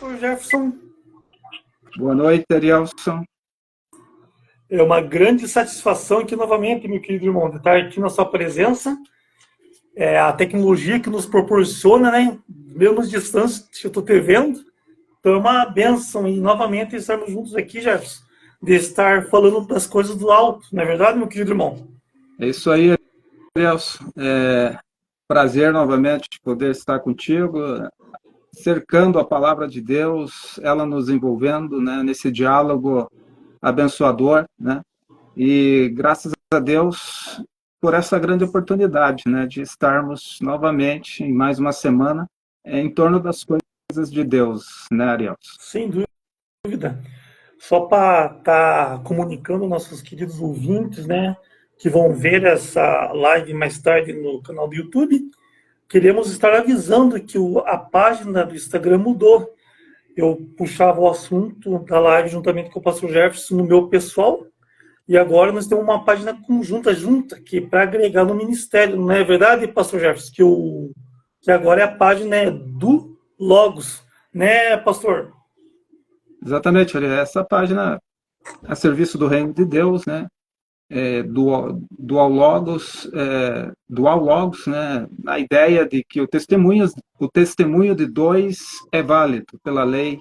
Pastor Jefferson, Boa noite, Arielson. é uma grande satisfação aqui novamente, meu querido irmão, de estar aqui na sua presença. A tecnologia que nos proporciona, né? Mesmo distância que eu estou te vendo. Então é uma bênção e novamente estarmos juntos aqui, Jefferson, de estar falando das coisas do alto, não é verdade, meu querido irmão? É isso aí, Arielson. Prazer novamente poder estar contigo, cercando a palavra de Deus, ela nos envolvendo, né, nesse diálogo abençoador, né? E graças a Deus por essa grande oportunidade, né, de estarmos novamente em mais uma semana em torno das coisas de Deus, né, Arielson? Sem dúvida. Só para estar comunicando aos nossos queridos ouvintes, né, que vão ver essa live mais tarde no canal do YouTube, queremos estar avisando que a página do Instagram mudou. Eu puxava o assunto da live juntamente com o pastor Jefferson no meu pessoal, e agora nós temos uma página conjunta junta aqui para agregar no ministério, não é verdade, pastor Jefferson? Que agora é a página do Logos, né, pastor? Exatamente, olha, essa página a serviço do reino de Deus, né? Dual Logos, né? A ideia de que o testemunho de dois é válido pela lei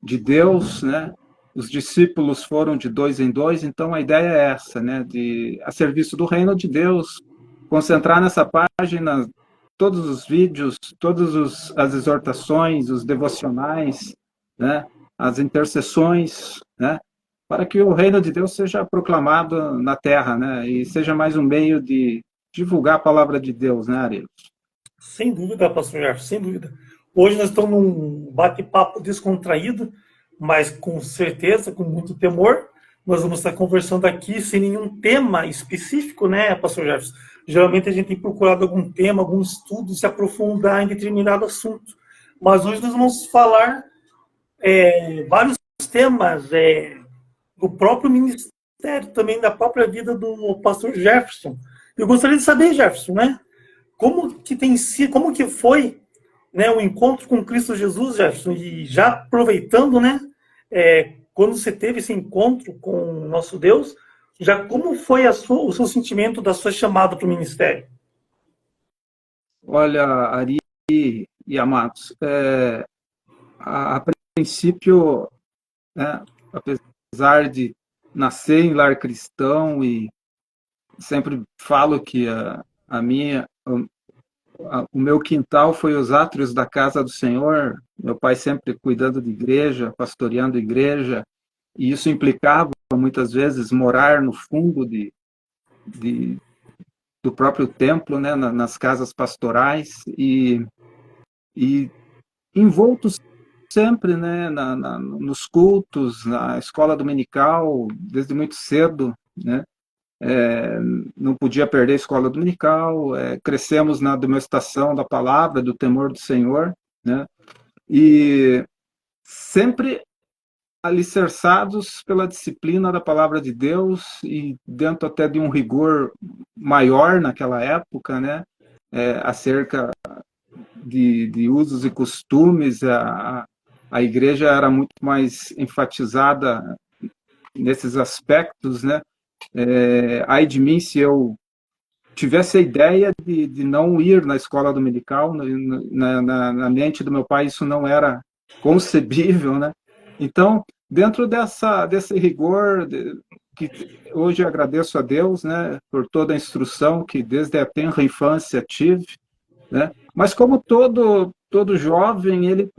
de Deus, né? Os discípulos foram de dois em dois, então a ideia é essa, né? De a serviço do reino de Deus, concentrar nessa página todos os vídeos, as exortações, os devocionais, né? As intercessões, né? Para que o reino de Deus seja proclamado na terra, né? E seja mais um meio de divulgar a palavra de Deus, né, Ariel? Sem dúvida, pastor Jefferson, sem dúvida. Hoje nós estamos num bate-papo descontraído, mas com certeza, com muito temor. Nós vamos estar conversando aqui sem nenhum tema específico, né, pastor Jefferson? Geralmente a gente tem procurado algum tema, algum estudo, se aprofundar em determinado assunto. Mas hoje nós vamos falar vários temas do próprio ministério, também da própria vida do pastor Jefferson. Eu gostaria de saber, Jefferson, né? Como que foi, né, o encontro com Cristo Jesus, Jefferson? E já aproveitando, né, quando você teve esse encontro com o nosso Deus, já como foi o seu sentimento da sua chamada para o ministério? Olha, Ari e amados, a princípio, né, apesar de nascer em lar cristão e sempre falo que o meu quintal foi os átrios da casa do Senhor, meu pai sempre cuidando de igreja, pastoreando igreja, e isso implicava muitas vezes morar no fundo do próprio templo, né, nas casas pastorais e envoltos sempre, né, nos cultos, na escola dominical, desde muito cedo, né, não podia perder a escola dominical, crescemos na demonstração da palavra, do temor do Senhor, né, e sempre alicerçados pela disciplina da palavra de Deus e dentro até de um rigor maior naquela época, né, acerca de usos e costumes, a igreja era muito mais enfatizada nesses aspectos, né? Ai de mim se eu tivesse a ideia de não ir na escola dominical, na mente do meu pai isso não era concebível, né? Então, dentro desse rigor, que hoje eu agradeço a Deus, né, por toda a instrução que desde a tenra infância tive, né? Mas como todo jovem, ele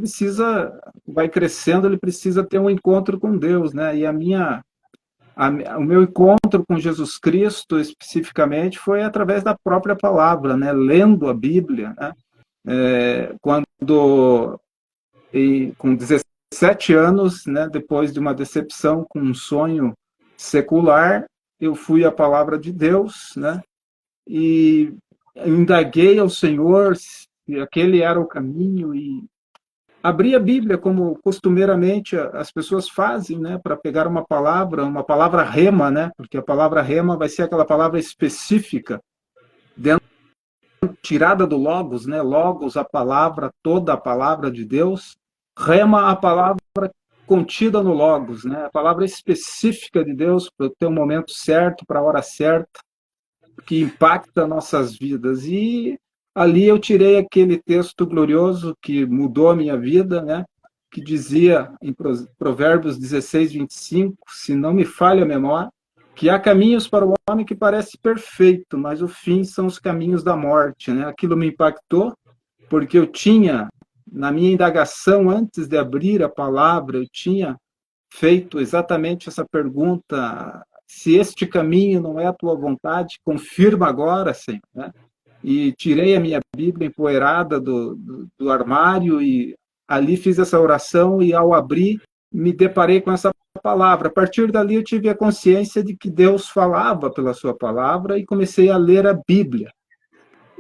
vai crescendo, ele precisa ter um encontro com Deus, né? E o meu encontro com Jesus Cristo, especificamente, foi através da própria palavra, né? Lendo a Bíblia, né? Com 17 anos, né? Depois de uma decepção com um sonho secular, eu fui à palavra de Deus, né? E indaguei ao Senhor se aquele era o caminho e abri a Bíblia como costumeiramente as pessoas fazem, né, para pegar uma palavra rema, né, porque a palavra rema vai ser aquela palavra específica tirada do logos, né, logos, a palavra, toda a palavra de Deus, rema a palavra contida no Logos, né? A palavra específica de Deus para ter o momento certo, para a hora certa, que impacta nossas vidas. E ali eu tirei aquele texto glorioso que mudou a minha vida, né? Que dizia em Provérbios 16:25, se não me falha a memória, que há caminhos para o homem que parece perfeito, mas o fim são os caminhos da morte, né? Aquilo me impactou, porque eu tinha, na minha indagação, antes de abrir a palavra, eu tinha feito exatamente essa pergunta: se este caminho não é a tua vontade, confirma agora, Senhor, né? E tirei a minha Bíblia empoeirada do armário e ali fiz essa oração e ao abrir me deparei com essa palavra. A partir dali eu tive a consciência de que Deus falava pela sua palavra e comecei a ler a Bíblia.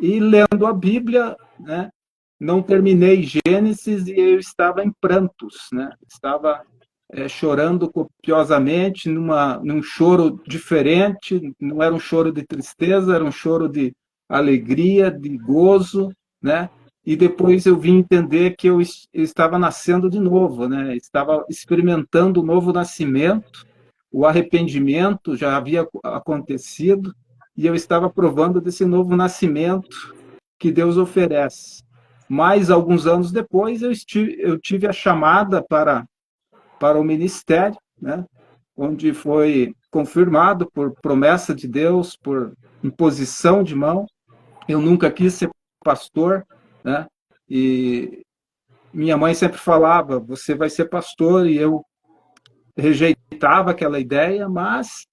E lendo a Bíblia, né, não terminei Gênesis e eu estava em prantos, né? Estava chorando copiosamente, num choro diferente, não era um choro de tristeza, era um choro de alegria, de gozo, né? E depois eu vim entender que eu estava nascendo de novo, né? Estava experimentando o novo nascimento, o arrependimento já havia acontecido e eu estava provando desse novo nascimento que Deus oferece. Mas alguns anos depois eu tive a chamada para o ministério, né? Onde foi confirmado por promessa de Deus, por imposição de mão. Eu nunca quis ser pastor, né? E minha mãe sempre falava, você vai ser pastor, e eu rejeitava aquela ideia, mas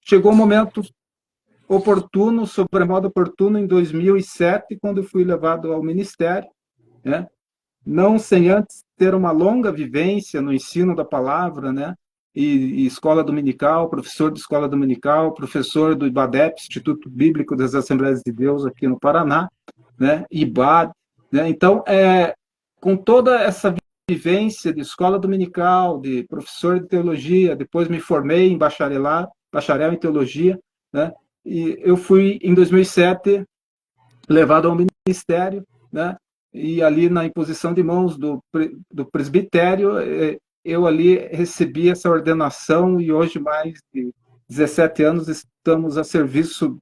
chegou um momento oportuno, sobremodo oportuno, em 2007, quando eu fui levado ao ministério, né? Não sem antes ter uma longa vivência no ensino da palavra, né? E escola dominical, professor de escola dominical, professor do IBADEP, Instituto Bíblico das Assembleias de Deus, aqui no Paraná, né? IBAD, né? Então, com toda essa vivência de escola dominical, de professor de teologia, depois me formei em bacharel em teologia, né? E eu fui, em 2007, levado ao ministério, né? E ali na imposição de mãos do presbitério, eu ali recebi essa ordenação e hoje, mais de 17 anos, estamos a serviço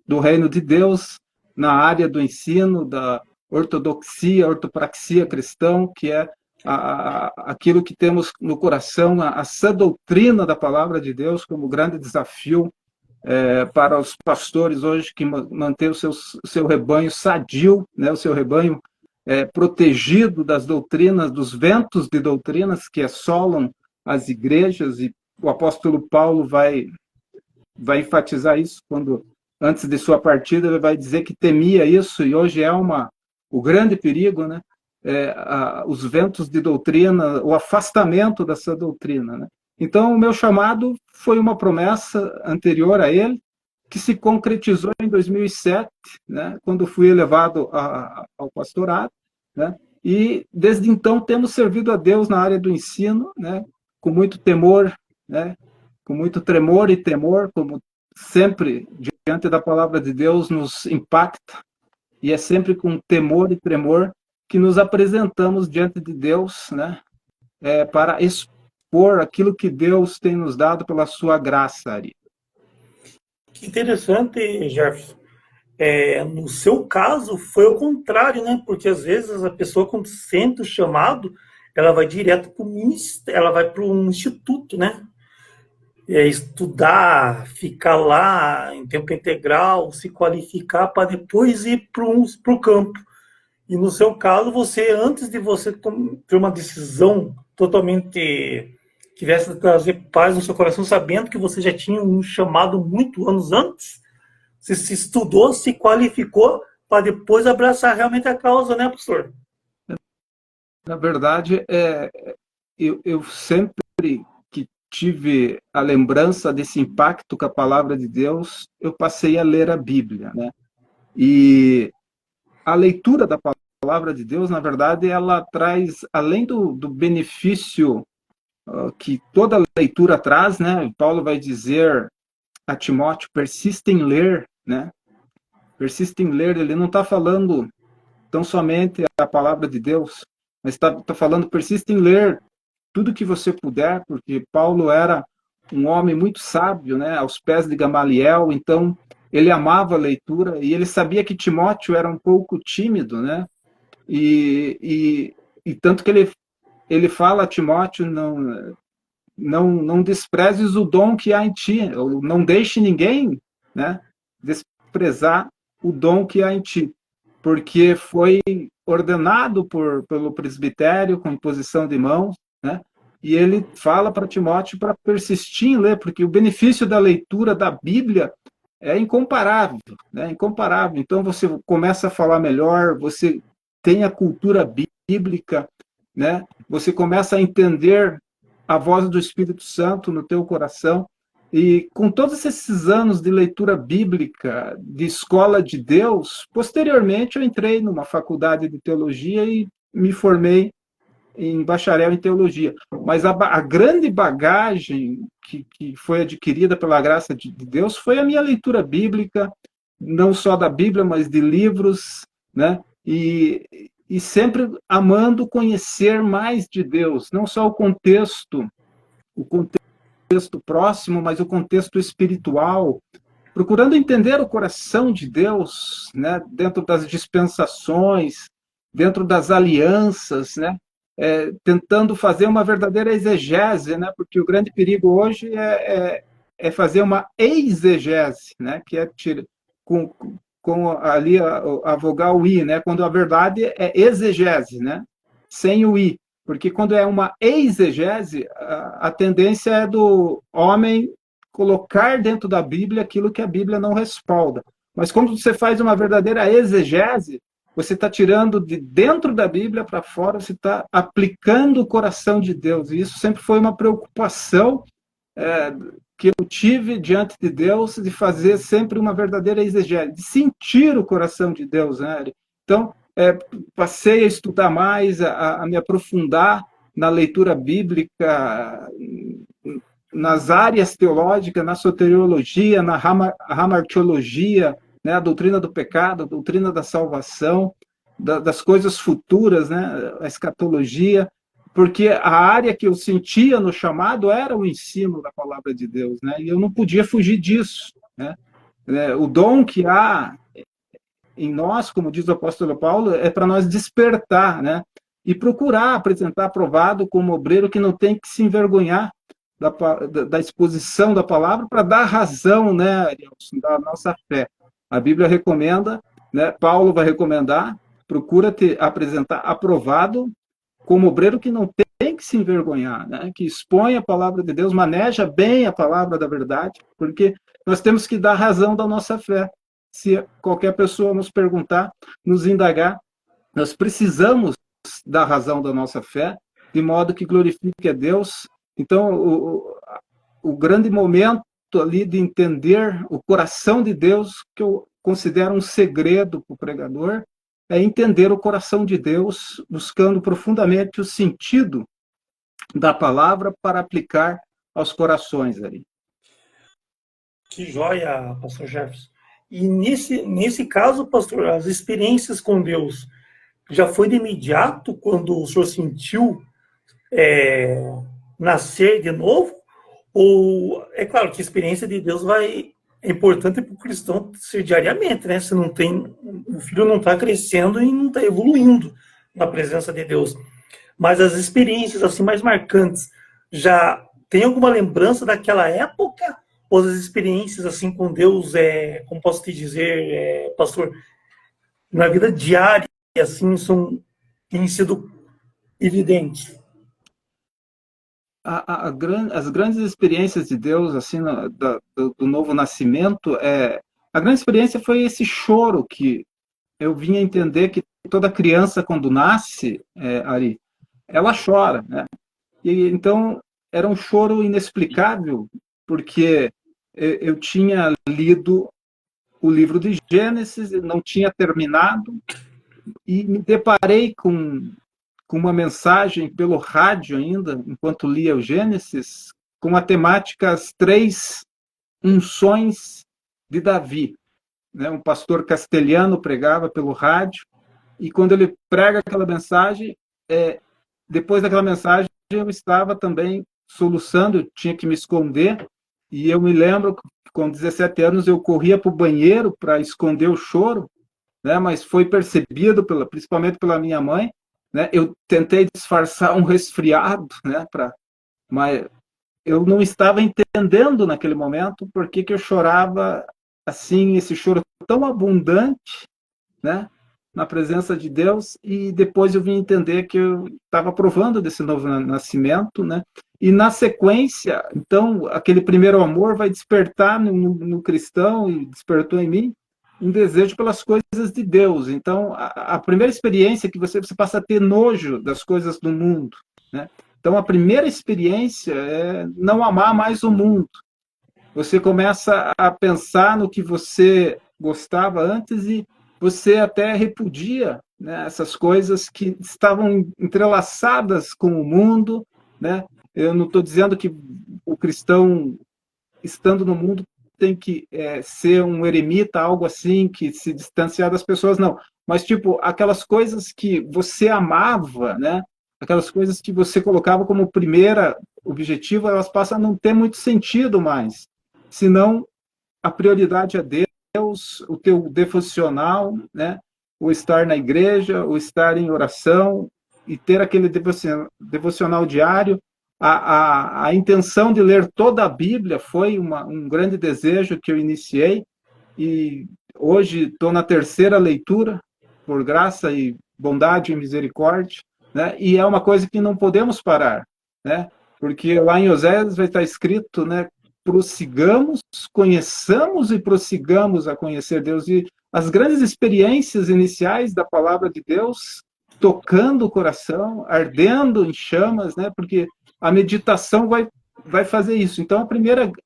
do reino de Deus na área do ensino, da ortodoxia, ortopraxia cristã, que é aquilo que temos no coração, a sã doutrina da palavra de Deus como grande desafio para os pastores hoje, que manter o seu rebanho sadio, né, o seu rebanho protegido das doutrinas, dos ventos de doutrinas que assolam as igrejas, e o apóstolo Paulo vai enfatizar isso quando, antes de sua partida, ele vai dizer que temia isso, e hoje é o grande perigo, né? Os ventos de doutrina, o afastamento dessa doutrina, né? Então, o meu chamado foi uma promessa anterior a ele, que se concretizou em 2007, né, quando fui elevado ao pastorado, né? E desde então temos servido a Deus na área do ensino, né, com muito temor, né, com muito tremor e temor, como sempre diante da palavra de Deus nos impacta, e é sempre com temor e tremor que nos apresentamos diante de Deus, né, para expor aquilo que Deus tem nos dado pela sua graça, Ari. Que interessante, Jefferson. No seu caso, foi o contrário, né? Porque às vezes a pessoa, quando sente o chamado, ela vai direto para o ministério, ela vai para um instituto, né? Estudar, ficar lá em tempo integral, se qualificar para depois ir para o campo. E no seu caso, você, antes de você ter uma decisão totalmente que viesse trazer paz no seu coração, sabendo que você já tinha um chamado muito anos antes, você se estudou, se qualificou para depois abraçar realmente a causa, né, pastor? Na verdade, eu sempre que tive a lembrança desse impacto com a palavra de Deus, eu passei a ler a Bíblia, né? E a leitura da palavra de Deus, na verdade, ela traz, além do benefício que toda leitura traz, né? Paulo vai dizer a Timóteo, persista em ler, né? Persista em ler, ele não está falando tão somente a palavra de Deus, mas está falando, persista em ler tudo que você puder, porque Paulo era um homem muito sábio, né, aos pés de Gamaliel, então ele amava a leitura e ele sabia que Timóteo era um pouco tímido, né, e tanto que ele fala a Timóteo, não desprezes o dom que há em ti, ou não deixe ninguém, né, desprezar o dom que há em ti, porque foi ordenado pelo presbitério com imposição de mãos, né, e ele fala para Timóteo para persistir em ler, porque o benefício da leitura da Bíblia é incomparável, né, incomparável. Então você começa a falar melhor, você tem a cultura bíblica, né, você começa a entender a voz do Espírito Santo no teu coração. E com todos esses anos de leitura bíblica, de escola de Deus, posteriormente eu entrei numa faculdade de teologia e me formei em bacharel em teologia. Mas a grande bagagem que foi adquirida pela graça de Deus foi a minha leitura bíblica, não só da Bíblia, mas de livros, né? E sempre amando conhecer mais de Deus, não só o contexto próximo, mas o contexto espiritual, procurando entender o coração de Deus, né, dentro das dispensações, dentro das alianças, né, tentando fazer uma verdadeira exegese, né, porque o grande perigo hoje é fazer uma exegese, né, que é com, com ali a vogal i, né, quando a verdade é exegese, né, sem o i. Porque quando é uma exegese, a tendência é do homem colocar dentro da Bíblia aquilo que a Bíblia não respalda. Mas quando você faz uma verdadeira exegese, você está tirando de dentro da Bíblia para fora, você está aplicando o coração de Deus. E isso sempre foi uma preocupação que eu tive diante de Deus, de fazer sempre uma verdadeira exegese, de sentir o coração de Deus, né? Então, passei a estudar mais, a me aprofundar na leitura bíblica, nas áreas teológicas, na soteriologia, na hamartiologia, né, a doutrina do pecado, a doutrina da salvação, das coisas futuras, né, a escatologia, porque a área que eu sentia no chamado era o ensino da palavra de Deus, né, e eu não podia fugir disso, né. O dom que há em nós, como diz o apóstolo Paulo, é para nós despertar, né, e procurar apresentar aprovado como obreiro que não tem que se envergonhar da exposição da palavra para dar razão, né, da nossa fé. A Bíblia recomenda, né, Paulo vai recomendar, procura te apresentar aprovado como obreiro que não tem que se envergonhar, né, que expõe a palavra de Deus, maneja bem a palavra da verdade, porque nós temos que dar razão da nossa fé. Se qualquer pessoa nos perguntar, nos indagar, nós precisamos dar razão da nossa fé, de modo que glorifique a Deus. Então, o grande momento ali de entender o coração de Deus, que eu considero um segredo para o pregador, é entender o coração de Deus, buscando profundamente o sentido da palavra para aplicar aos corações ali. Que joia, pastor Jefferson. E nesse caso, pastor, as experiências com Deus já foi de imediato quando o senhor sentiu nascer de novo? Ou é claro que a experiência de Deus é importante para o cristão ser diariamente, né? Se não tem, o filho não está crescendo e não está evoluindo na presença de Deus. Mas as experiências assim mais marcantes, já tem alguma lembrança daquela época? Ou as experiências assim com Deus, como posso te dizer, pastor, na vida diária, assim, têm sido evidentes? As grandes experiências de Deus, assim, do novo nascimento, a grande experiência foi esse choro que eu vim a entender que toda criança, quando nasce, Ari, ela chora, né? E então era um choro inexplicável, porque eu tinha lido o livro de Gênesis, não tinha terminado, e me deparei com uma mensagem pelo rádio ainda, enquanto lia o Gênesis, com a temática As Três Unções de Davi. Né? Um pastor castelhano pregava pelo rádio, e quando ele prega aquela mensagem, depois daquela mensagem, eu estava também soluçando, eu tinha que me esconder, e eu me lembro que com 17 anos eu corria para o banheiro para esconder o choro, né, mas foi percebido, principalmente pela minha mãe, né, eu tentei disfarçar um resfriado, né, mas eu não estava entendendo naquele momento por que eu chorava assim, esse choro tão abundante, né, na presença de Deus, e depois eu vim entender que eu estava provando desse novo nascimento, né, e na sequência, então, aquele primeiro amor vai despertar no cristão, e despertou em mim, um desejo pelas coisas de Deus. Então, a primeira experiência que você passa a ter nojo das coisas do mundo, né? Então, a primeira experiência é não amar mais o mundo. Você começa a pensar no que você gostava antes e você até repudia, né, essas coisas que estavam entrelaçadas com o mundo, né? Eu não estou dizendo que o cristão, estando no mundo, tem que ser um eremita, algo assim, que se distanciar das pessoas, não. Mas, tipo, aquelas coisas que você amava, né? Aquelas coisas que você colocava como primeira objetivo, elas passam a não ter muito sentido mais. Senão, a prioridade é Deus, o teu devocional, né? O estar na igreja, o estar em oração e ter aquele devocional diário. A intenção de ler toda a Bíblia foi um grande desejo que eu iniciei e hoje estou na terceira leitura, por graça e bondade e misericórdia, né? E é uma coisa que não podemos parar, né? Porque lá em Oséias vai estar escrito, né? Prossigamos, conheçamos e prossigamos a conhecer Deus. E as grandes experiências iniciais da palavra de Deus tocando o coração, ardendo em chamas, né? Porque a meditação vai fazer isso. Então,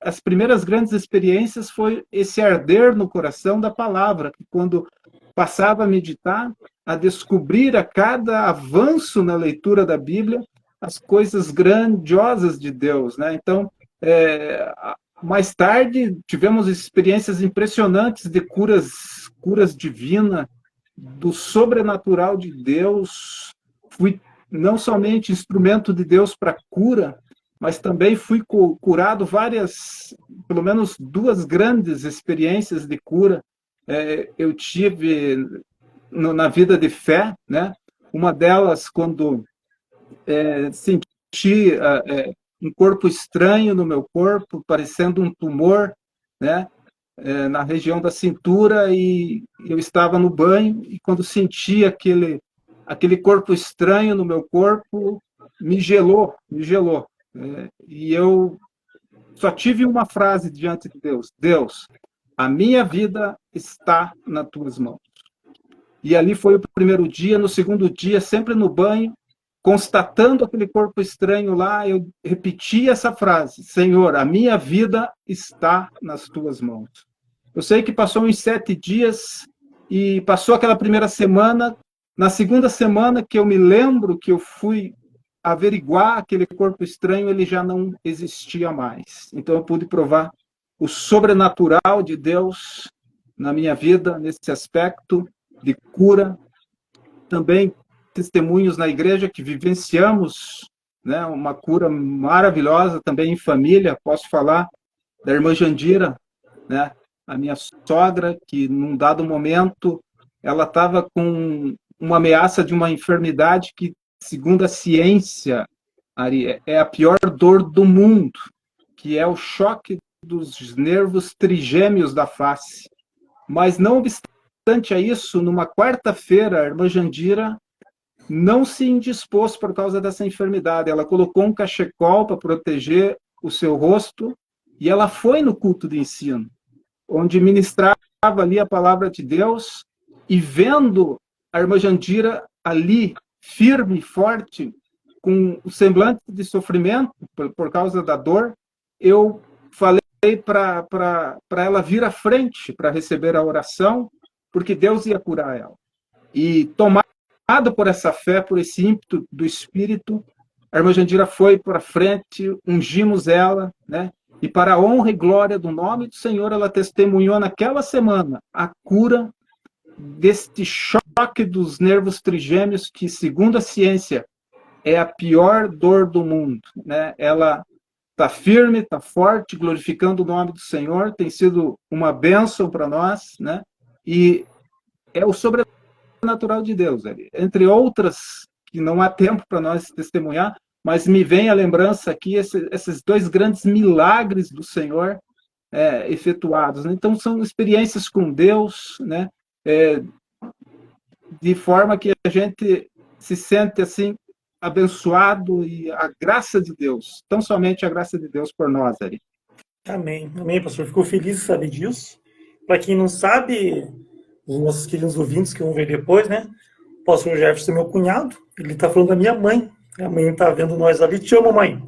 as primeiras grandes experiências foi esse arder no coração da palavra, que quando passava a meditar, a descobrir a cada avanço na leitura da Bíblia as coisas grandiosas de Deus, né? Então, mais tarde tivemos experiências impressionantes de curas divinas, do sobrenatural de Deus. Fui não somente instrumento de Deus para cura, mas também fui curado pelo menos duas grandes experiências de cura. Eu tive na vida de fé, né? Uma delas quando senti um corpo estranho no meu corpo, parecendo um tumor, né? Na região da cintura, e eu estava no banho e quando senti aquele corpo estranho no meu corpo, me gelou. E eu só tive uma frase diante de Deus: Deus, a minha vida está nas tuas mãos. E ali foi o primeiro dia. No segundo dia, sempre no banho, constatando aquele corpo estranho lá, eu repeti essa frase: Senhor, a minha vida está nas tuas mãos. Eu sei que passou uns 7 dias e passou aquela primeira semana. Na segunda semana que eu me lembro que eu fui averiguar aquele corpo estranho, ele já não existia mais. Então eu pude provar o sobrenatural de Deus na minha vida, nesse aspecto de cura. Também testemunhos na igreja que vivenciamos, né, uma cura maravilhosa também em família. Posso falar da irmã Jandira, né, a minha sogra, que num dado momento ela estava com uma ameaça de uma enfermidade que, segundo a ciência, Ari, é a pior dor do mundo, que é o choque dos nervos trigêmeos da face. Mas, não obstante a isso, numa quarta-feira, a irmã Jandira não se indispôs por causa dessa enfermidade. Ela colocou um cachecol para proteger o seu rosto e ela foi no culto de ensino, onde ministrava ali a palavra de Deus, e vendo a irmã Jandira ali, firme e forte, com o semblante de sofrimento por causa da dor, eu falei para ela vir à frente para receber a oração, porque Deus ia curar ela. E tomada por essa fé, por esse ímpeto do Espírito, a irmã Jandira foi para frente, ungimos ela, né? E para a honra e glória do nome do Senhor, ela testemunhou naquela semana a cura deste choque choque dos nervos trigêmeos, que, segundo a ciência, é a pior dor do mundo, né? Ela está firme, está forte, glorificando o nome do Senhor, tem sido uma bênção para nós, né? E é o sobrenatural de Deus, entre outras que não há tempo para nós testemunhar, mas me vem a lembrança aqui esses dois grandes milagres do Senhor efetuados, né? Então são experiências com Deus, né? De forma que a gente se sente assim abençoado, e a graça de Deus, tão somente a graça de Deus por nós, Ari. Amém, amém, pastor. Fico feliz de saber disso. Para quem não sabe, os nossos queridos ouvintes que vão ver depois, né? O pastor Jefferson é meu cunhado, ele está falando da minha mãe. A mãe está vendo nós ali. Te amo, mãe.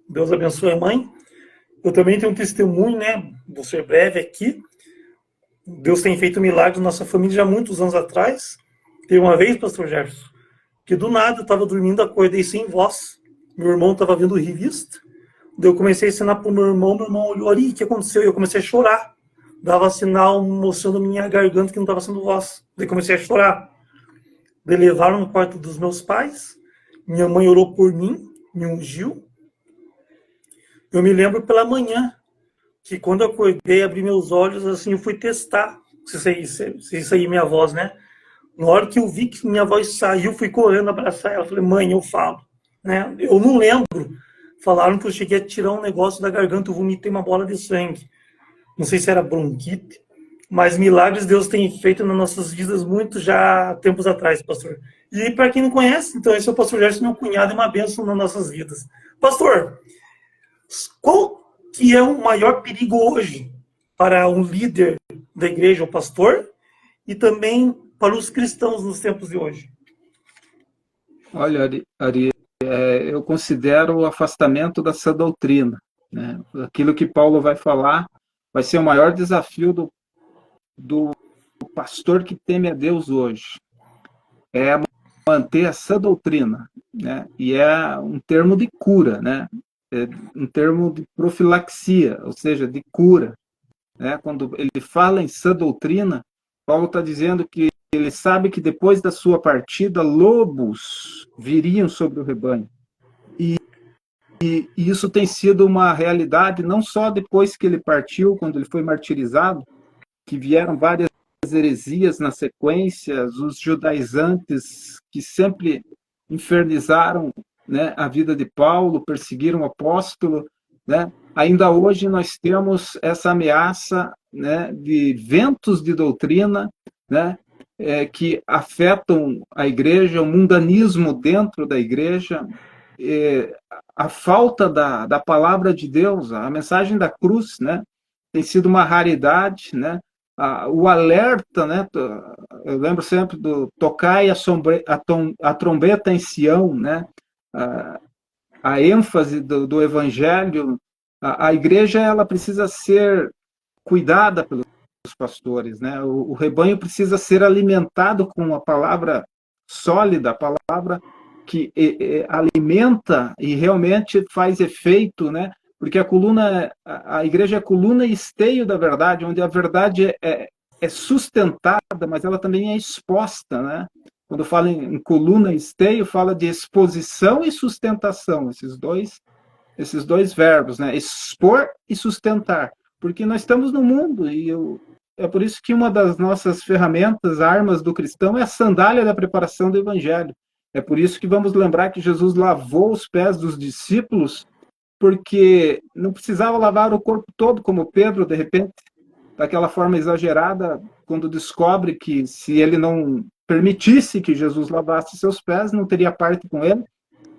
Deus abençoe a mãe. Eu também tenho um testemunho, né? Vou ser breve aqui. Deus tem feito milagres na nossa família já há muitos anos atrás. Teve uma vez, pastor Jefferson, que do nada eu estava dormindo, acordei sem voz. Meu irmão estava vendo revista. Daí eu comecei a ensinar para o meu irmão olhou ali, o que aconteceu? E eu comecei a chorar. Dava sinal mostrando minha garganta que não estava sendo voz. Daí comecei a chorar. Daí levaram no quarto dos meus pais. Minha mãe orou por mim, me ungiu. Eu me lembro pela manhã, que quando eu acordei, abri meus olhos, assim, eu fui testar se sair minha voz, né? Na hora que eu vi que minha voz saiu, fui correndo abraçar ela. Falei, mãe, eu falo. Né? Eu não lembro. Falaram que eu cheguei a tirar um negócio da garganta, eu vomitei uma bola de sangue. Não sei se era bronquite, mas milagres Deus tem feito nas nossas vidas muito já há tempos atrás, pastor. E para quem não conhece, então esse é o pastor Gerson, meu cunhado, é uma bênção nas nossas vidas. Pastor, qual que é o maior perigo hoje para um líder da igreja, o pastor, e também para os cristãos nos tempos de hoje? Olha, Ari, eu considero o afastamento da sã doutrina, né? Aquilo que Paulo vai falar vai ser o maior desafio do pastor que teme a Deus hoje. É manter a sã doutrina, né? E é um termo de cura, né? É um termo de profilaxia, ou seja, de cura, né? Quando ele fala em sã doutrina, Paulo está dizendo que ele sabe que depois da sua partida, lobos viriam sobre o rebanho. E isso tem sido uma realidade não só depois que ele partiu, quando ele foi martirizado, que vieram várias heresias na sequência, os judaizantes que sempre infernizaram, né, a vida de Paulo, perseguiram o apóstolo, né? Ainda hoje nós temos essa ameaça, né, de ventos de doutrina, né, que afetam a igreja, o mundanismo dentro da igreja, a falta da palavra de Deus, a mensagem da cruz, né, tem sido uma raridade, né? O alerta, né? Eu lembro sempre do tocai a trombeta em Sião, né? A ênfase do evangelho. A igreja ela precisa ser cuidada pelos pastores, né? O rebanho precisa ser alimentado com a palavra sólida, a palavra que alimenta e realmente faz efeito, né? Porque a igreja é a coluna e esteio da verdade, onde a verdade é sustentada, mas ela também é exposta, né? Quando fala em coluna e esteio, fala de exposição e sustentação, esses dois verbos, né? Expor e sustentar. Porque nós estamos no mundo e é por isso que uma das nossas ferramentas, armas do cristão, é a sandália da preparação do evangelho. É por isso que vamos lembrar que Jesus lavou os pés dos discípulos, porque não precisava lavar o corpo todo, como Pedro, de repente, daquela forma exagerada, quando descobre que se ele não permitisse que Jesus lavasse seus pés, não teria parte com ele.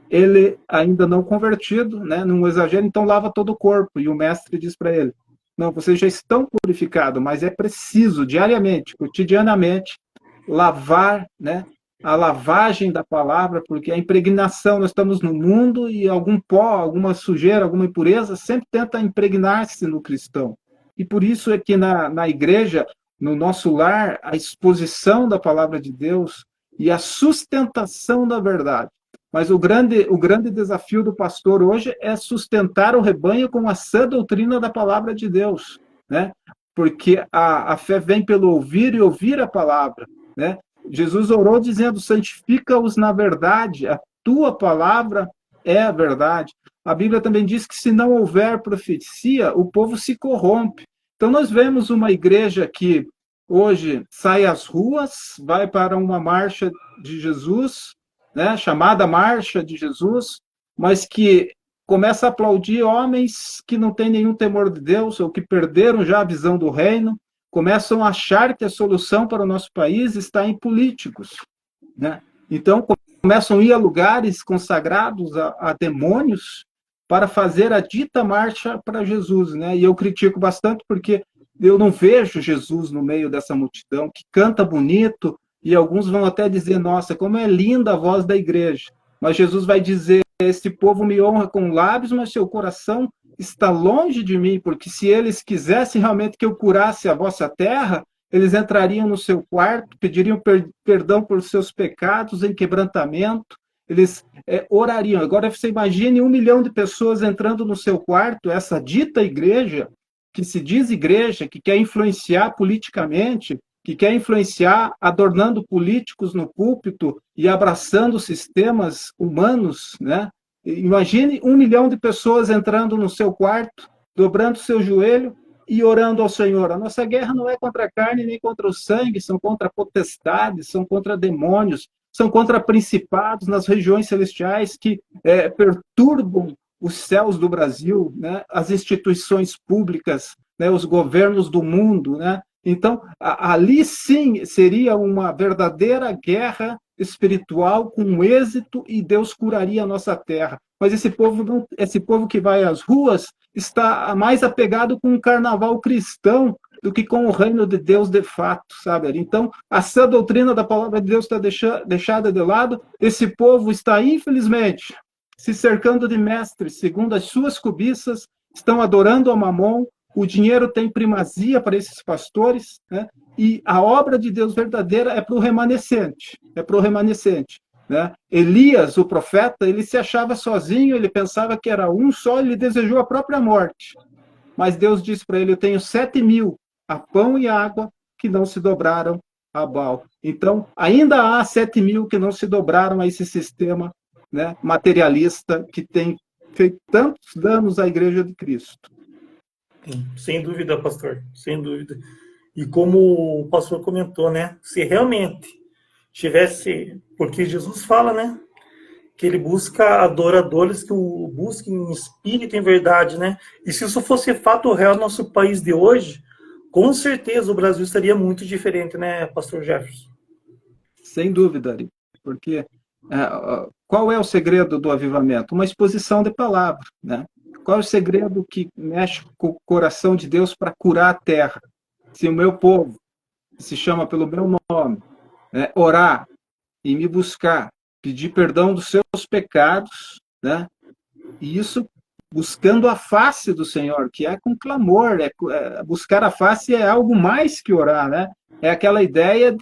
Ele ainda não convertido, né, num exagero, então lava todo o corpo. E o mestre diz para ele, não, vocês já estão purificados, mas é preciso, diariamente, cotidianamente, lavar, né, a lavagem da palavra, porque a impregnação, nós estamos no mundo e algum pó, alguma sujeira, alguma impureza sempre tenta impregnar-se no cristão. E por isso é que na igreja, no nosso lar, a exposição da palavra de Deus e a sustentação da verdade. Mas o grande desafio do pastor hoje é sustentar o rebanho com a sã doutrina da palavra de Deus, né? Porque a fé vem pelo ouvir e ouvir a palavra, né? Jesus orou dizendo: santifica-os na verdade, a tua palavra é a verdade. A Bíblia também diz que se não houver profecia, o povo se corrompe. Então nós vemos uma igreja que hoje sai às ruas, vai para uma marcha de Jesus, né, chamada Marcha de Jesus, mas que começa a aplaudir homens que não têm nenhum temor de Deus ou que perderam já a visão do reino, começam a achar que a solução para o nosso país está em políticos, né? Então começam a ir a lugares consagrados a demônios para fazer a dita marcha para Jesus, né? E eu critico bastante porque eu não vejo Jesus no meio dessa multidão que canta bonito, e alguns vão até dizer: nossa, como é linda a voz da igreja. Mas Jesus vai dizer: esse povo me honra com lábios, mas seu coração está longe de mim, porque se eles quisessem realmente que eu curasse a vossa terra, eles entrariam no seu quarto, pediriam perdão por seus pecados em quebrantamento, eles orariam. Agora você imagine 1 milhão de pessoas entrando no seu quarto, essa dita igreja, que se diz igreja, que quer influenciar politicamente, que quer influenciar adornando políticos no púlpito e abraçando sistemas humanos, né? Imagine 1 milhão de pessoas entrando no seu quarto, dobrando seu joelho e orando ao Senhor. A nossa guerra não é contra a carne nem contra o sangue, são contra potestades, são contra demônios, são contra principados nas regiões celestiais que perturbam os céus do Brasil, né? As instituições públicas, né? Os governos do mundo, né? Então, ali sim seria uma verdadeira guerra espiritual com êxito e Deus curaria a nossa terra. Mas esse povo que vai às ruas está mais apegado com o carnaval cristão do que com o reino de Deus de fato, sabe? Então, a sã doutrina da palavra de Deus está deixada de lado. Esse povo está, infelizmente, se cercando de mestres segundo as suas cobiças, estão adorando a Mamon. O dinheiro tem primazia para esses pastores, né? E a obra de Deus verdadeira é para o remanescente, né? Elias, o profeta, ele se achava sozinho, ele pensava que era um só, ele desejou a própria morte. Mas Deus disse para ele: eu tenho 7.000 a pão e água que não se dobraram a Baal. Então, ainda há 7.000 que não se dobraram a esse sistema, né, materialista que tem feito tantos danos à Igreja de Cristo. Sim, sem dúvida, pastor, sem dúvida. E como o pastor comentou, né? Se realmente tivesse, porque Jesus fala, né? Que ele busca adoradores que o busquem em espírito e em verdade, né? E se isso fosse fato real no nosso país de hoje, com certeza o Brasil estaria muito diferente, né, pastor Jefferson? Sem dúvida, Ari, porque qual é o segredo do avivamento? Uma exposição de palavra, né? Qual é o segredo que mexe com o coração de Deus para curar a terra? Se o meu povo, que se chama pelo meu nome, orar e me buscar, pedir perdão dos seus pecados, né? E isso buscando a face do Senhor, que é com clamor, buscar a face é algo mais que orar, né? É aquela ideia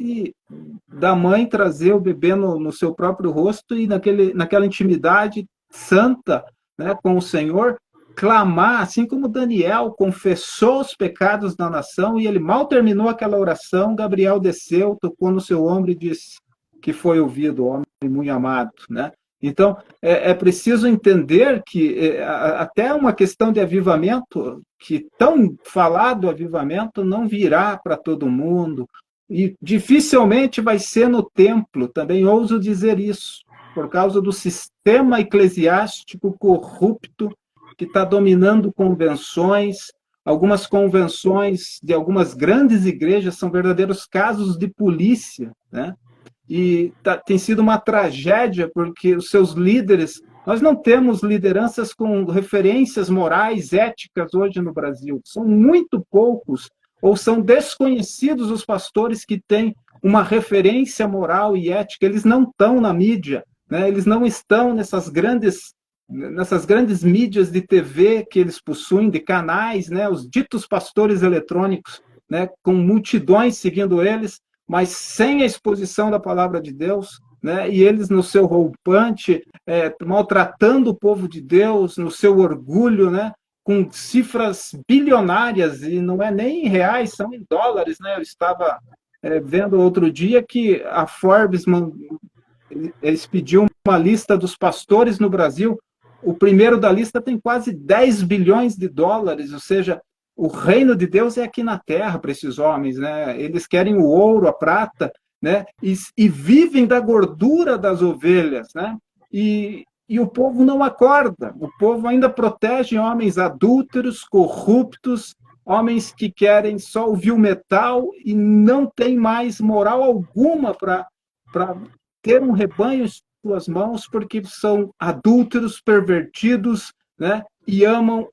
da mãe trazer o bebê no seu próprio rosto e naquela intimidade santa, né, com o Senhor, clamar, assim como Daniel confessou os pecados da nação, e ele mal terminou aquela oração, Gabriel desceu, tocou no seu ombro e disse que foi ouvido, homem muito amado, né? Então, é preciso entender que até uma questão de avivamento, que tão falado avivamento, não virá para todo mundo, e dificilmente vai ser no templo, também ouso dizer isso, por causa do sistema eclesiástico corrupto que está dominando convenções. Algumas convenções de algumas grandes igrejas são verdadeiros casos de polícia, né? E tem sido uma tragédia, porque os seus líderes... Nós não temos lideranças com referências morais, éticas hoje no Brasil. São muito poucos, ou são desconhecidos os pastores que têm uma referência moral e ética. Eles não estão na mídia, né? Eles não estão nessas grandes mídias de TV que eles possuem, de canais, né? Os ditos pastores eletrônicos, né? Com multidões seguindo eles, mas sem a exposição da palavra de Deus, né? E eles no seu roupante, maltratando o povo de Deus, no seu orgulho, né? Com cifras bilionárias, e não é nem em reais, são em dólares, né? Eu estava vendo outro dia que a Forbes, eles pediam uma lista dos pastores no Brasil. O primeiro da lista tem quase 10 bilhões de dólares, ou seja, o reino de Deus é aqui na terra para esses homens, né? Eles querem o ouro, a prata, né? E vivem da gordura das ovelhas, né? E o povo não acorda, o povo ainda protege homens adúlteros, corruptos, homens que querem só ouvir o metal e não tem mais moral alguma para ter um rebanho em suas mãos, porque são adúlteros, pervertidos, né? E amam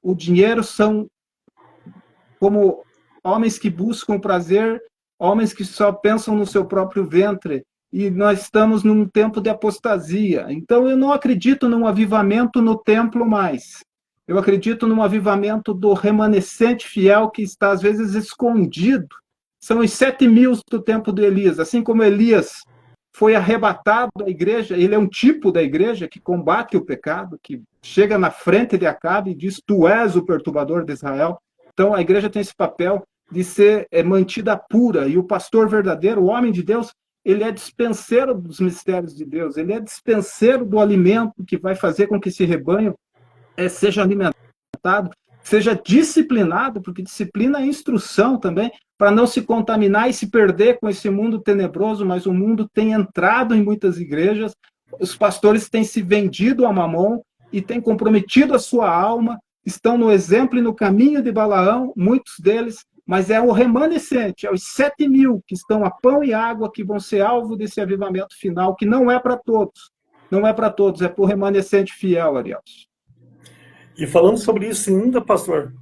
o dinheiro, são como homens que buscam prazer, homens que só pensam no seu próprio ventre. E nós estamos num tempo de apostasia. Então, eu não acredito num avivamento no templo mais. Eu acredito num avivamento do remanescente fiel que está, às vezes, escondido. São os 7.000 do tempo de Elias. Assim como Elias foi arrebatado da igreja, ele é um tipo da igreja que combate o pecado, que chega na frente de Acabe e diz: tu és o perturbador de Israel. Então, a igreja tem esse papel de ser mantida pura. E o pastor verdadeiro, o homem de Deus, ele é dispenseiro dos mistérios de Deus, ele é dispenseiro do alimento que vai fazer com que esse rebanho seja alimentado, seja disciplinado, porque disciplina é instrução também, para não se contaminar e se perder com esse mundo tenebroso, mas o mundo tem entrado em muitas igrejas, os pastores têm se vendido a Mamon e têm comprometido a sua alma, estão no exemplo e no caminho de Balaão, muitos deles, mas é o remanescente, é os 7.000 que estão a pão e água que vão ser alvo desse avivamento final, que não é para todos. Não é para todos, é para o remanescente fiel, Ariel. E falando sobre isso ainda, pastor,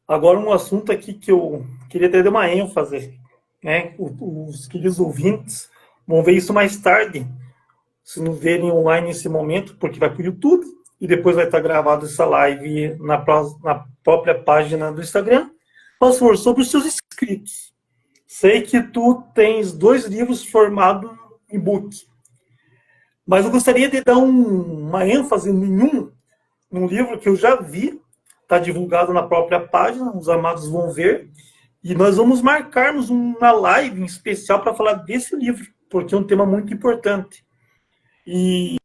agora um assunto aqui que eu queria até dar uma ênfase, né? Os queridos ouvintes vão ver isso mais tarde, se não verem online nesse momento, porque vai para o YouTube e depois vai estar gravado essa live na própria página do Instagram. Pastor, sobre os seus escritos. Sei que tu tens 2 livros formados em book, mas eu gostaria de dar uma ênfase em num livro que eu já vi, está divulgado na própria página, os amados vão ver, e nós vamos marcarmos uma live em especial para falar desse livro, porque é um tema muito importante. E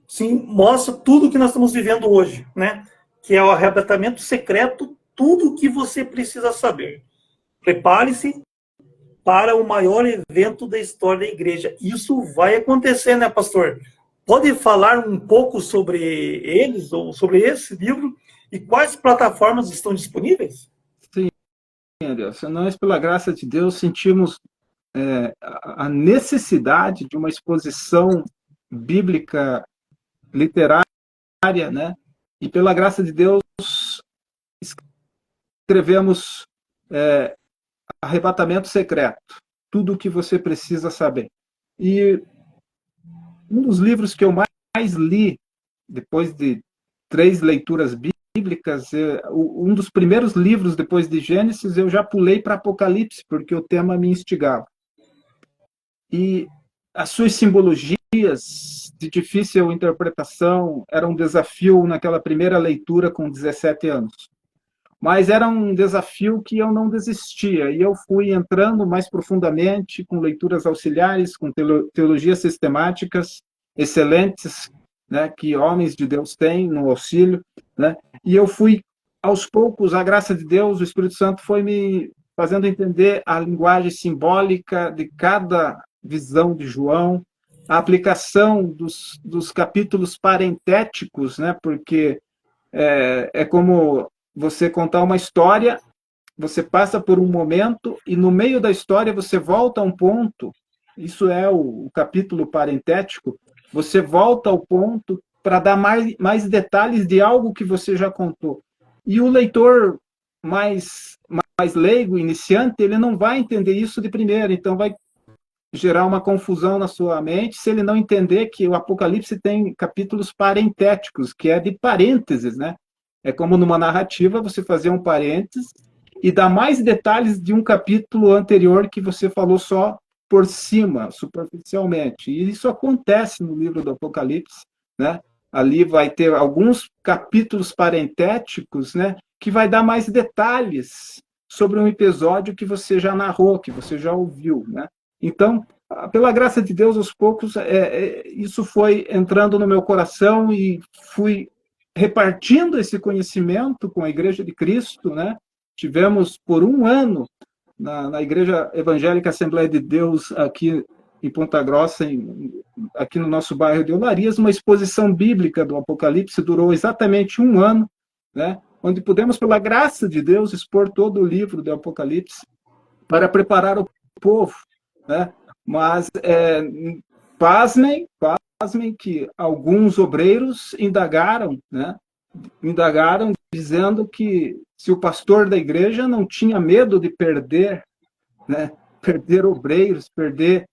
sim, mostra tudo o que nós estamos vivendo hoje, né? Que é o arrebatamento secreto, tudo o que você precisa saber. Prepare-se para o maior evento da história da igreja. Isso vai acontecer, né, pastor? Pode falar um pouco sobre eles, ou sobre esse livro, e quais plataformas estão disponíveis? Sim, Anderson. Nós, pela graça de Deus, sentimos a necessidade de uma exposição bíblica literária, né? E pela graça de Deus, escrevemos Arrebatamento Secreto, tudo o que você precisa saber. E um dos livros que eu mais li, depois de 3 leituras bíblicas, um dos primeiros livros depois de Gênesis, eu já pulei para Apocalipse, porque o tema me instigava. E as suas simbologias de difícil interpretação era um desafio naquela primeira leitura com 17 anos. Mas era um desafio que eu não desistia, e eu fui entrando mais profundamente com leituras auxiliares, com teologias sistemáticas excelentes, né, que homens de Deus têm no auxílio, né, e eu fui, aos poucos, a graça de Deus, o Espírito Santo foi me fazendo entender a linguagem simbólica de cada visão de João, a aplicação dos capítulos parentéticos, né, porque é como você contar uma história, você passa por um momento e no meio da história você volta a um ponto, isso é o capítulo parentético, você volta ao ponto para dar mais detalhes de algo que você já contou. E o leitor mais leigo, iniciante, ele não vai entender isso de primeira, então vai gerar uma confusão na sua mente se ele não entender que o Apocalipse tem capítulos parentéticos, que é de parênteses, né? É como numa narrativa você fazer um parênteses e dar mais detalhes de um capítulo anterior que você falou só por cima, superficialmente. E isso acontece no livro do Apocalipse, né? Ali vai ter alguns capítulos parentéticos, né, que vai dar mais detalhes sobre um episódio que você já narrou, que você já ouviu, né? Então, pela graça de Deus, aos poucos, isso foi entrando no meu coração e fui repartindo esse conhecimento com a Igreja de Cristo, né? Tivemos por um ano na Igreja Evangélica Assembleia de Deus aqui em Ponta Grossa, aqui no nosso bairro de Olarias, uma exposição bíblica do Apocalipse, durou exatamente um ano, né? Onde pudemos, pela graça de Deus, expor todo o livro do Apocalipse para preparar o povo, né? Mas pasmem que alguns obreiros indagaram, né? Indagaram dizendo que se o pastor da igreja não tinha medo de perder, né? Perder obreiros, perder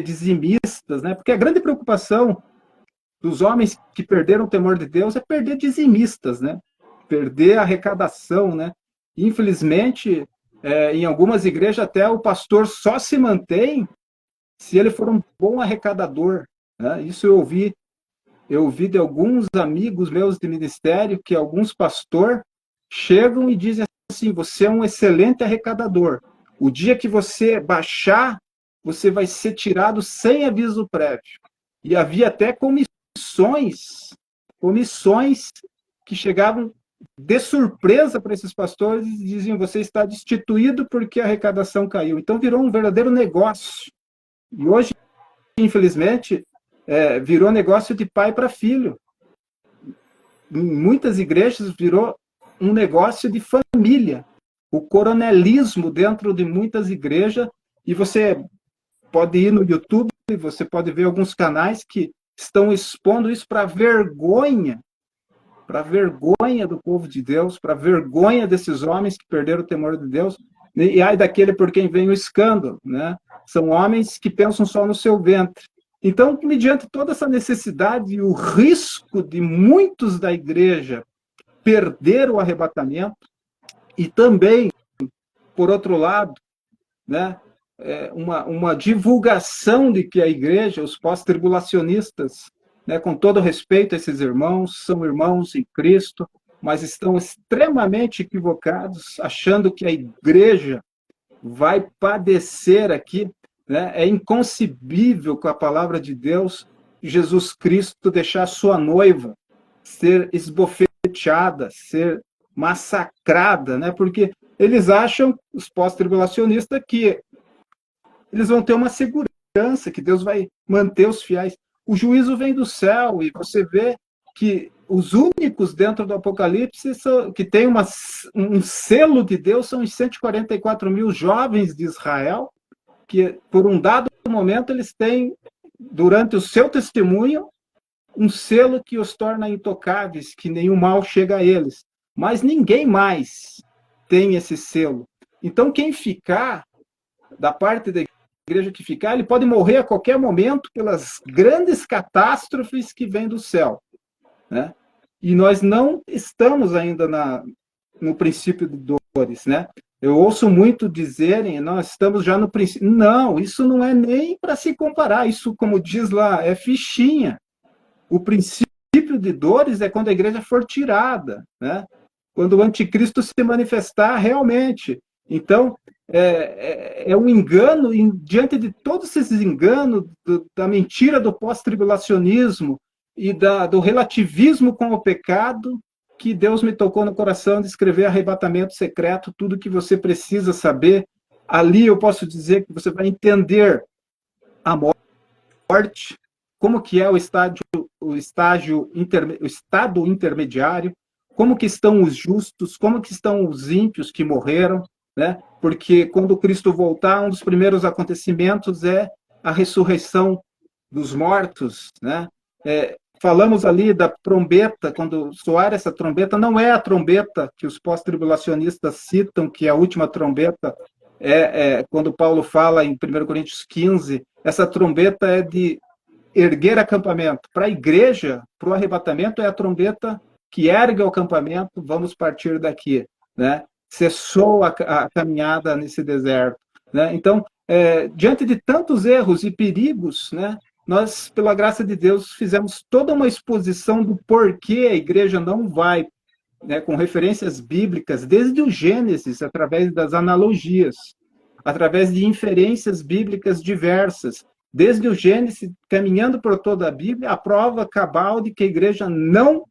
dizimistas, né? Porque a grande preocupação dos homens que perderam o temor de Deus é perder dizimistas, né? Perder a arrecadação, né? Infelizmente, em algumas igrejas até o pastor só se mantém se ele for um bom arrecadador, né? Isso eu ouvi de alguns amigos meus de ministério que alguns pastores chegam e dizem assim: você é um excelente arrecadador. O dia que você baixar, você vai ser tirado sem aviso prévio. E havia até comissões que chegavam de surpresa para esses pastores e diziam: você está destituído porque a arrecadação caiu. Então virou um verdadeiro negócio. E hoje, infelizmente, virou negócio de pai para filho. Em muitas igrejas virou um negócio de família. O coronelismo dentro de muitas igrejas, e você pode ir no YouTube, você pode ver alguns canais que estão expondo isso para vergonha do povo de Deus, para vergonha desses homens que perderam o temor de Deus, e ai daquele por quem vem o escândalo, né? São homens que pensam só no seu ventre. Então, mediante toda essa necessidade e o risco de muitos da igreja perder o arrebatamento, e também, por outro lado, né, uma divulgação de que a igreja, os pós-tribulacionistas, né, com todo respeito a esses irmãos, são irmãos em Cristo, mas estão extremamente equivocados, achando que a igreja vai padecer aqui, né? É inconcebível com a palavra de Deus Jesus Cristo deixar sua noiva ser esbofeteada, ser massacrada, né? Porque eles acham, os pós-tribulacionistas, que eles vão ter uma segurança, que Deus vai manter os fiéis. O juízo vem do céu, e você vê que os únicos dentro do Apocalipse que tem um selo de Deus são os 144 mil jovens de Israel, que por um dado momento eles têm, durante o seu testemunho, um selo que os torna intocáveis, que nenhum mal chega a eles. Mas ninguém mais tem esse selo. Então quem ficar, da parte da igreja que ficar, ele pode morrer a qualquer momento pelas grandes catástrofes que vêm do céu, né? E nós não estamos ainda no princípio de dores, né? Eu ouço muito dizerem: nós estamos já no princípio. Não, isso não é nem para se comparar. Isso, como diz lá, é fichinha. O princípio de dores é quando a igreja for tirada, né? Quando o anticristo se manifestar realmente. Então, é um engano, e diante de todos esses enganos, da mentira do pós-tribulacionismo e do relativismo com o pecado, que Deus me tocou no coração de escrever Arrebatamento Secreto, tudo que você precisa saber. Ali eu posso dizer que você vai entender a morte, como que é o estado intermediário, como que estão os justos, como que estão os ímpios que morreram, né? Porque quando Cristo voltar, um dos primeiros acontecimentos é a ressurreição dos mortos, né? Falamos ali da trombeta, quando soar essa trombeta, não é a trombeta que os pós-tribulacionistas citam, que a última trombeta quando Paulo fala em 1 Coríntios 15, essa trombeta é de erguer acampamento. Para a igreja, para o arrebatamento, é a trombeta que ergue o acampamento, vamos partir daqui, né? Cessou a caminhada nesse deserto, né? Então, diante de tantos erros e perigos, né, nós, pela graça de Deus, fizemos toda uma exposição do porquê a igreja não vai né, com referências bíblicas, desde o Gênesis, através das analogias, através de inferências bíblicas diversas, desde o Gênesis, caminhando por toda a Bíblia, a prova cabal de que a igreja não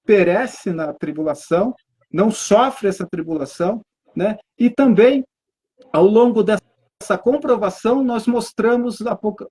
perece na tribulação, não sofre essa tribulação, né? E também, ao longo dessa comprovação, nós mostramos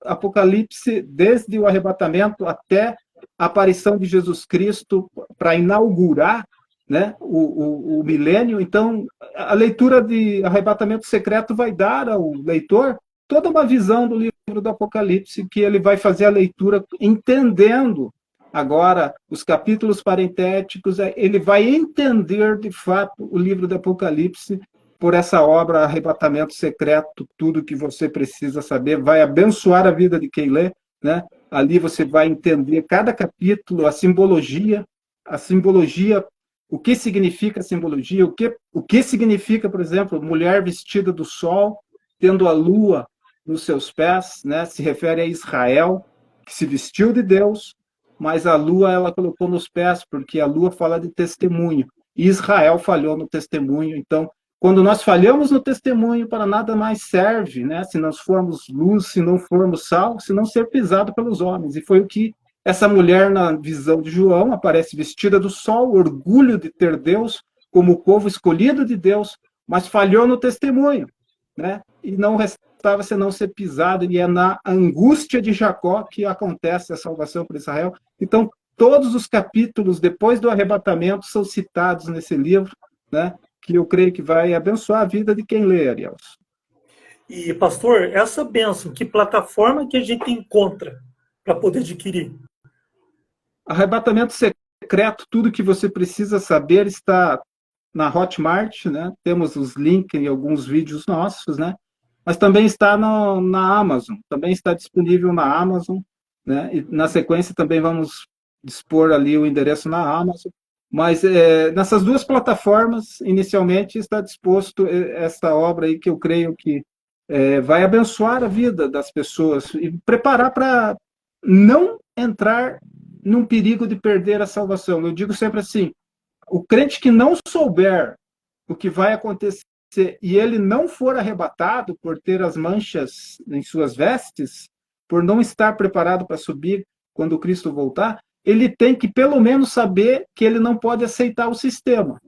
Apocalipse desde o arrebatamento até a aparição de Jesus Cristo para inaugurar, né, o milênio. Então, a leitura de Arrebatamento Secreto vai dar ao leitor toda uma visão do livro do Apocalipse, que ele vai fazer a leitura entendendo agora os capítulos parentéticos, ele vai entender de fato o livro do Apocalipse por essa obra Arrebatamento Secreto, tudo que você precisa saber, vai abençoar a vida de quem lê, né? Ali você vai entender cada capítulo, a simbologia, o que significa a simbologia, o que significa, por exemplo, mulher vestida do sol, tendo a lua nos seus pés, né? Se refere a Israel, que se vestiu de Deus, mas a lua ela colocou nos pés, porque a lua fala de testemunho, e Israel falhou no testemunho. Então, quando nós falhamos no testemunho, para nada mais serve, né? Se nós formos luz, se não formos sal, se não ser pisado pelos homens. E foi o que essa mulher, na visão de João, aparece vestida do sol, orgulho de ter Deus como o povo escolhido de Deus, mas falhou no testemunho, né? E não restava senão ser pisado, e é na angústia de Jacó que acontece a salvação para Israel. Então, todos os capítulos depois do arrebatamento são citados nesse livro, né? Que eu creio que vai abençoar a vida de quem lê, Arielson. E, pastor, essa bênção, que plataforma que a gente encontra para poder adquirir? Arrebatamento Secreto, tudo que você precisa saber está na Hotmart, né? Temos os links em alguns vídeos nossos, né? Mas também está na Amazon, também está disponível na Amazon, né? E na sequência também vamos dispor ali o endereço na Amazon. Mas nessas duas plataformas, inicialmente, está disposto essa obra aí que eu creio que vai abençoar a vida das pessoas e preparar para não entrar num perigo de perder a salvação. Eu digo sempre assim, o crente que não souber o que vai acontecer e ele não for arrebatado por ter as manchas em suas vestes, por não estar preparado para subir quando Cristo voltar, ele tem que pelo menos saber que ele não pode aceitar o sistema.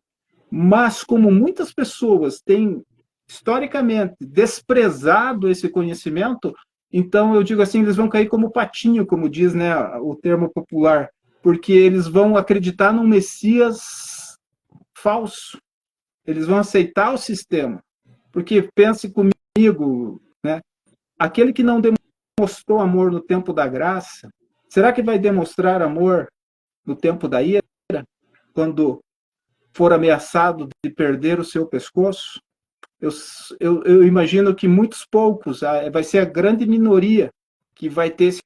Mas como muitas pessoas têm historicamente desprezado esse conhecimento, então eu digo assim, eles vão cair como patinho, como diz, né, o termo popular, porque eles vão acreditar num Messias falso. Eles vão aceitar o sistema. Porque pense comigo, né, aquele que não demonstrou amor no tempo da graça, será que vai demonstrar amor no tempo da ira, quando for ameaçado de perder o seu pescoço? Eu imagino que muitos poucos, vai ser a grande minoria que vai ter esse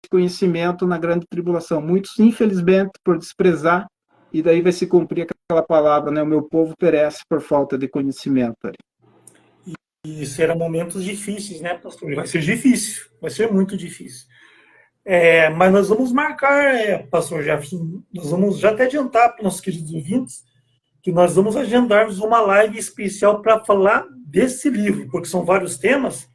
conhecimento na grande tribulação. Muitos, infelizmente, por desprezar, e daí vai se cumprir aquela palavra, né? O meu povo perece por falta de conhecimento. E serão momentos difíceis, né, pastor? Vai ser difícil, vai ser muito difícil. Mas nós vamos marcar, pastor Jefferson, nós vamos já até adiantar para os nossos queridos ouvintes que nós vamos agendarmos uma live especial para falar desse livro, porque são vários temas,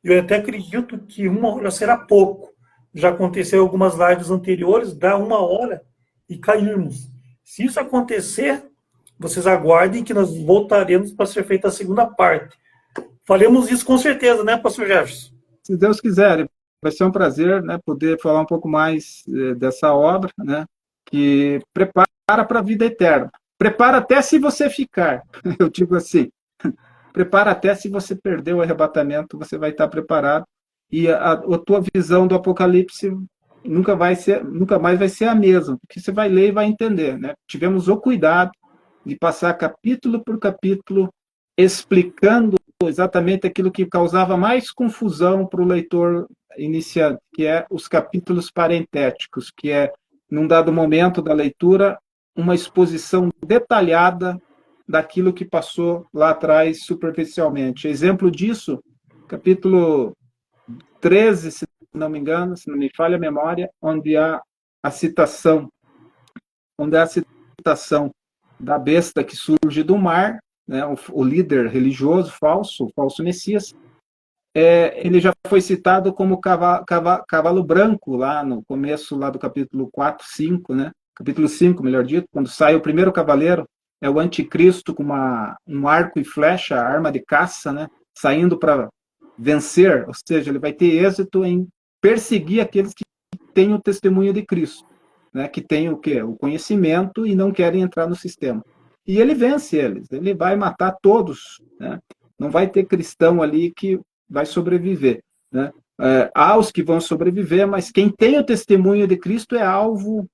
e eu até acredito que 1 hora será pouco. Já aconteceu algumas lives anteriores, dá 1 hora e cairmos. Se isso acontecer, vocês aguardem que nós voltaremos para ser feita a segunda parte. Faremos isso com certeza, né, pastor Jefferson? Se Deus quiser, vai ser um prazer, né, poder falar um pouco mais dessa obra, né, que prepara para a vida eterna. Prepara até se você ficar, eu digo assim, prepara até se você perder o arrebatamento, você vai estar preparado, e a tua visão do Apocalipse nunca mais vai ser a mesma, porque você vai ler e vai entender, né? Tivemos o cuidado de passar capítulo por capítulo, explicando exatamente aquilo que causava mais confusão para o leitor iniciante, que é os capítulos parentéticos, que é, num dado momento da leitura, uma exposição detalhada daquilo que passou lá atrás superficialmente. Exemplo disso, capítulo 13, se não me engano, se não me falha a memória, onde há a citação da besta que surge do mar, né, o líder religioso falso, o falso Messias, ele já foi citado como cavalo branco, lá no começo lá do capítulo 4, 5, né? Capítulo 5, melhor dito, quando sai o primeiro cavaleiro, é o anticristo com um arco e flecha, arma de caça, né? Saindo para vencer, ou seja, ele vai ter êxito em perseguir aqueles que têm o testemunho de Cristo, né? Que têm o quê? O conhecimento e não querem entrar no sistema. E ele vence eles, ele vai matar todos, né? Não vai ter cristão ali que vai sobreviver, né? Há os que vão sobreviver, mas quem tem o testemunho de Cristo é alvo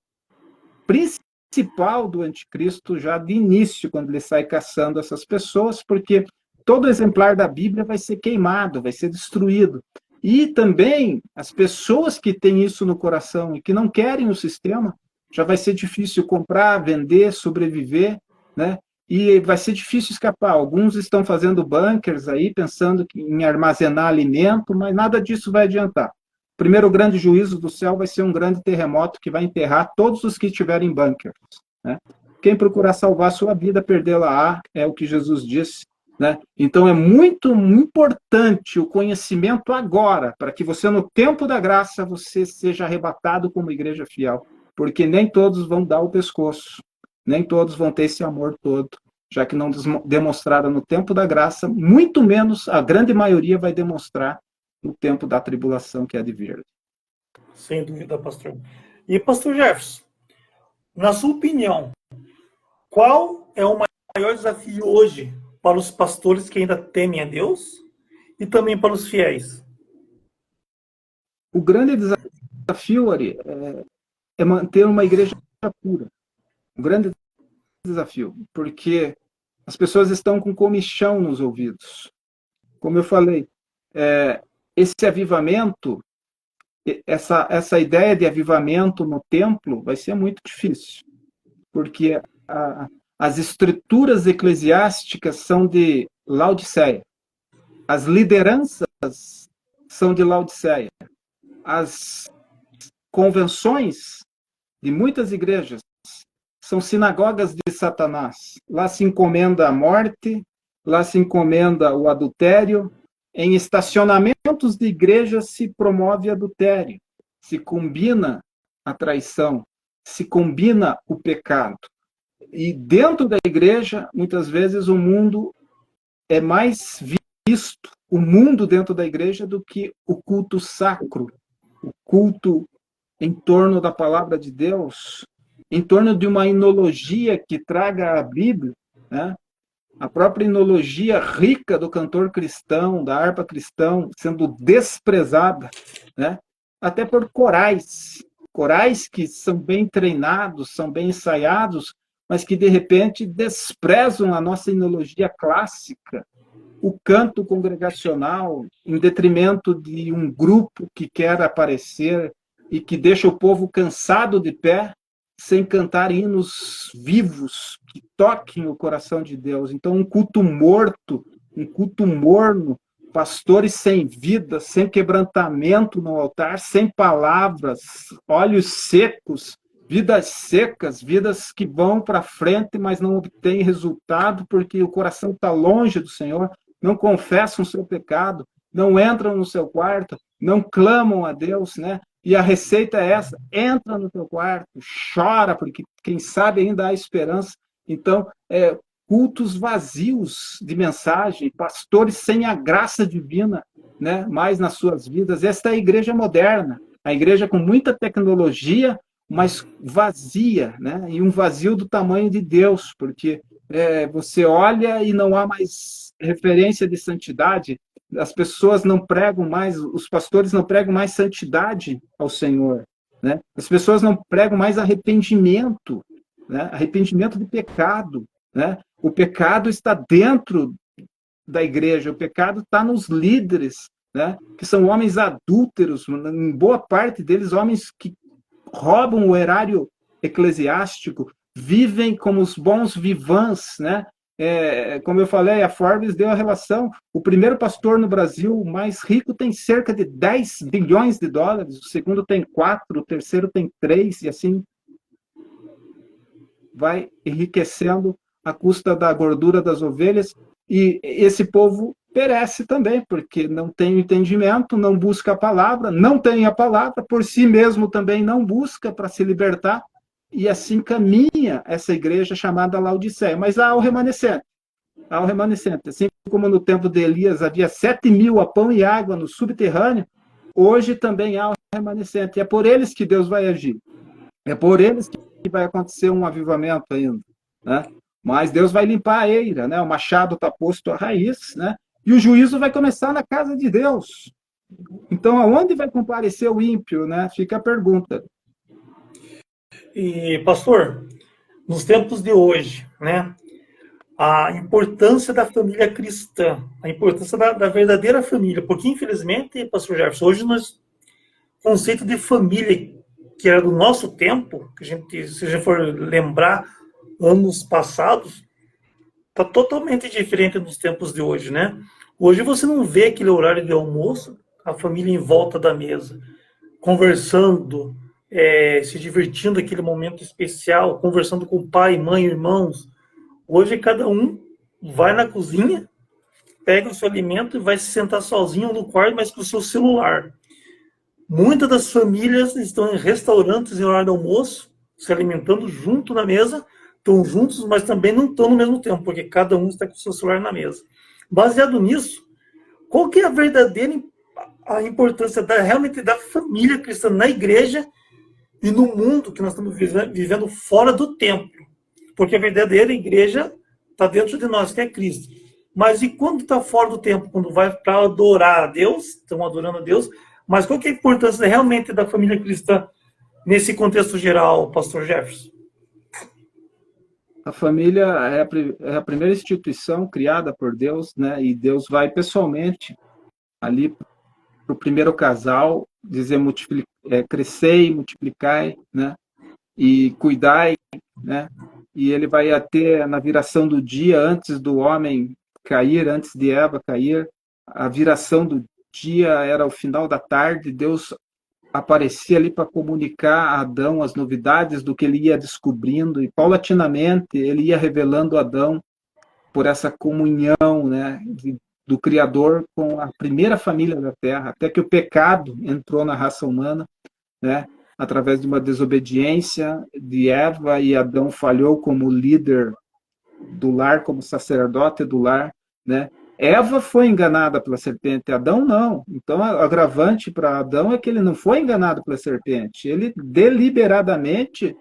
principal do anticristo já de início, quando ele sai caçando essas pessoas, porque todo exemplar da Bíblia vai ser queimado, vai ser destruído. E também as pessoas que têm isso no coração e que não querem o sistema, já vai ser difícil comprar, vender, sobreviver, né? E vai ser difícil escapar. Alguns estão fazendo bunkers aí, pensando em armazenar alimento, mas nada disso vai adiantar. O primeiro grande juízo do céu vai ser um grande terremoto que vai enterrar todos os que estiverem em bunkers, né? Quem procurar salvar sua vida, perdê-la-á, é o que Jesus disse, né? Então é muito importante o conhecimento agora, para que você, no tempo da graça, você seja arrebatado como igreja fiel, porque nem todos vão dar o pescoço, nem todos vão ter esse amor todo, já que não demonstraram no tempo da graça, muito menos a grande maioria vai demonstrar no tempo da tribulação que há de vir. Sem dúvida, pastor. E, pastor Jefferson, na sua opinião, qual é o maior desafio hoje para os pastores que ainda temem a Deus e também para os fiéis? O grande desafio, Ari, é manter uma igreja pura. Um grande desafio, porque as pessoas estão com comichão nos ouvidos. Como eu falei, esse avivamento, essa ideia de avivamento no templo vai ser muito difícil, porque as estruturas eclesiásticas são de Laodiceia, as lideranças são de Laodiceia, as convenções de muitas igrejas são sinagogas de Satanás. Lá se encomenda a morte, lá se encomenda o adultério. Em estacionamentos de igrejas se promove adultério, se combina a traição, se combina o pecado. E dentro da igreja, muitas vezes, o mundo é mais visto, o mundo dentro da igreja, do que o culto sacro, o culto em torno da palavra de Deus, em torno de uma enologia que traga a Bíblia, né? A própria enologia rica do cantor cristão, da harpa cristão, sendo desprezada, né? Até por corais que são bem treinados, são bem ensaiados, mas que de repente desprezam a nossa enologia clássica, o canto congregacional, em detrimento de um grupo que quer aparecer e que deixa o povo cansado de pé, sem cantar hinos vivos que toquem o coração de Deus. Então, um culto morto, um culto morno, pastores sem vida, sem quebrantamento no altar, sem palavras, olhos secos, vidas secas, vidas que vão para frente, mas não obtêm resultado porque o coração está longe do Senhor, não confessam o seu pecado, não entram no seu quarto, não clamam a Deus, né? E a receita é essa: entra no teu quarto, chora, porque quem sabe ainda há esperança. Então, cultos vazios de mensagem, pastores sem a graça divina, né, mais nas suas vidas. Esta é a igreja moderna, a igreja com muita tecnologia, mas vazia, né? E um vazio do tamanho de Deus, porque você olha e não há mais referência de santidade. As pessoas não pregam mais, os pastores não pregam mais santidade ao Senhor, né? As pessoas não pregam mais arrependimento, né? Arrependimento de pecado, né? O pecado está dentro da igreja, o pecado está nos líderes, né? Que são homens adúlteros, em boa parte deles homens que roubam o erário eclesiástico, vivem como os bons vivants, né? Como eu falei, a Forbes deu a relação. O primeiro pastor no Brasil mais rico tem cerca de 10 bilhões de dólares, o segundo tem 4, o terceiro tem 3, e assim vai enriquecendo à custa da gordura das ovelhas, e esse povo perece também, porque não tem entendimento, não busca a palavra, não tem a palavra, por si mesmo também não busca para se libertar, e assim caminha essa igreja chamada Laodiceia. Mas há o remanescente, há o remanescente. Assim como no tempo de Elias havia 7.000 a pão e água no subterrâneo, hoje também há o remanescente. E é por eles que Deus vai agir. É por eles que vai acontecer um avivamento ainda, né? Mas Deus vai limpar a eira, né? O machado está posto à raiz, né? E o juízo vai começar na casa de Deus. Então, aonde vai comparecer o ímpio, né? Fica a pergunta. E, pastor, nos tempos de hoje, né, a importância da família cristã, a importância da verdadeira família, porque infelizmente, pastor Jefferson, hoje nós, o conceito de família que era do nosso tempo, que a gente, se a gente for lembrar anos passados, está totalmente diferente dos tempos de hoje, né? Hoje você não vê aquele horário de almoço, a família em volta da mesa, conversando, se divertindo aquele momento especial, conversando com pai, mãe, irmãos. Hoje cada um vai na cozinha, pega o seu alimento e vai se sentar sozinho no quarto, mas com o seu celular. Muitas das famílias estão em restaurantes em horário de almoço, se alimentando junto na mesa, estão juntos, mas também não estão no mesmo tempo, porque cada um está com o seu celular na mesa. Baseado nisso, qual que é a verdadeira a importância realmente da família cristã na igreja e no mundo que nós estamos vivendo fora do templo? Porque a verdadeira igreja está dentro de nós, que é Cristo. Mas e quando está fora do templo? Quando vai para adorar a Deus, estão adorando a Deus, mas qual que é a importância realmente da família cristã nesse contexto geral, pastor Jefferson? A família é a primeira instituição criada por Deus, né? E Deus vai pessoalmente ali para o primeiro casal dizer crescei, multiplicai, né? E cuidai, né? E ele vai até na viração do dia, antes do homem cair, antes de Eva cair, a viração do dia era o final da tarde, Deus aparecia ali para comunicar a Adão as novidades do que ele ia descobrindo, e paulatinamente ele ia revelando a Adão por essa comunhão, né, do Criador com a primeira família da Terra, até que o pecado entrou na raça humana, né, através de uma desobediência de Eva, e Adão falhou como líder do lar, como sacerdote do lar, né? Eva foi enganada pela serpente, Adão não. Então, o agravante para Adão é que ele não foi enganado pela serpente, ele deliberadamente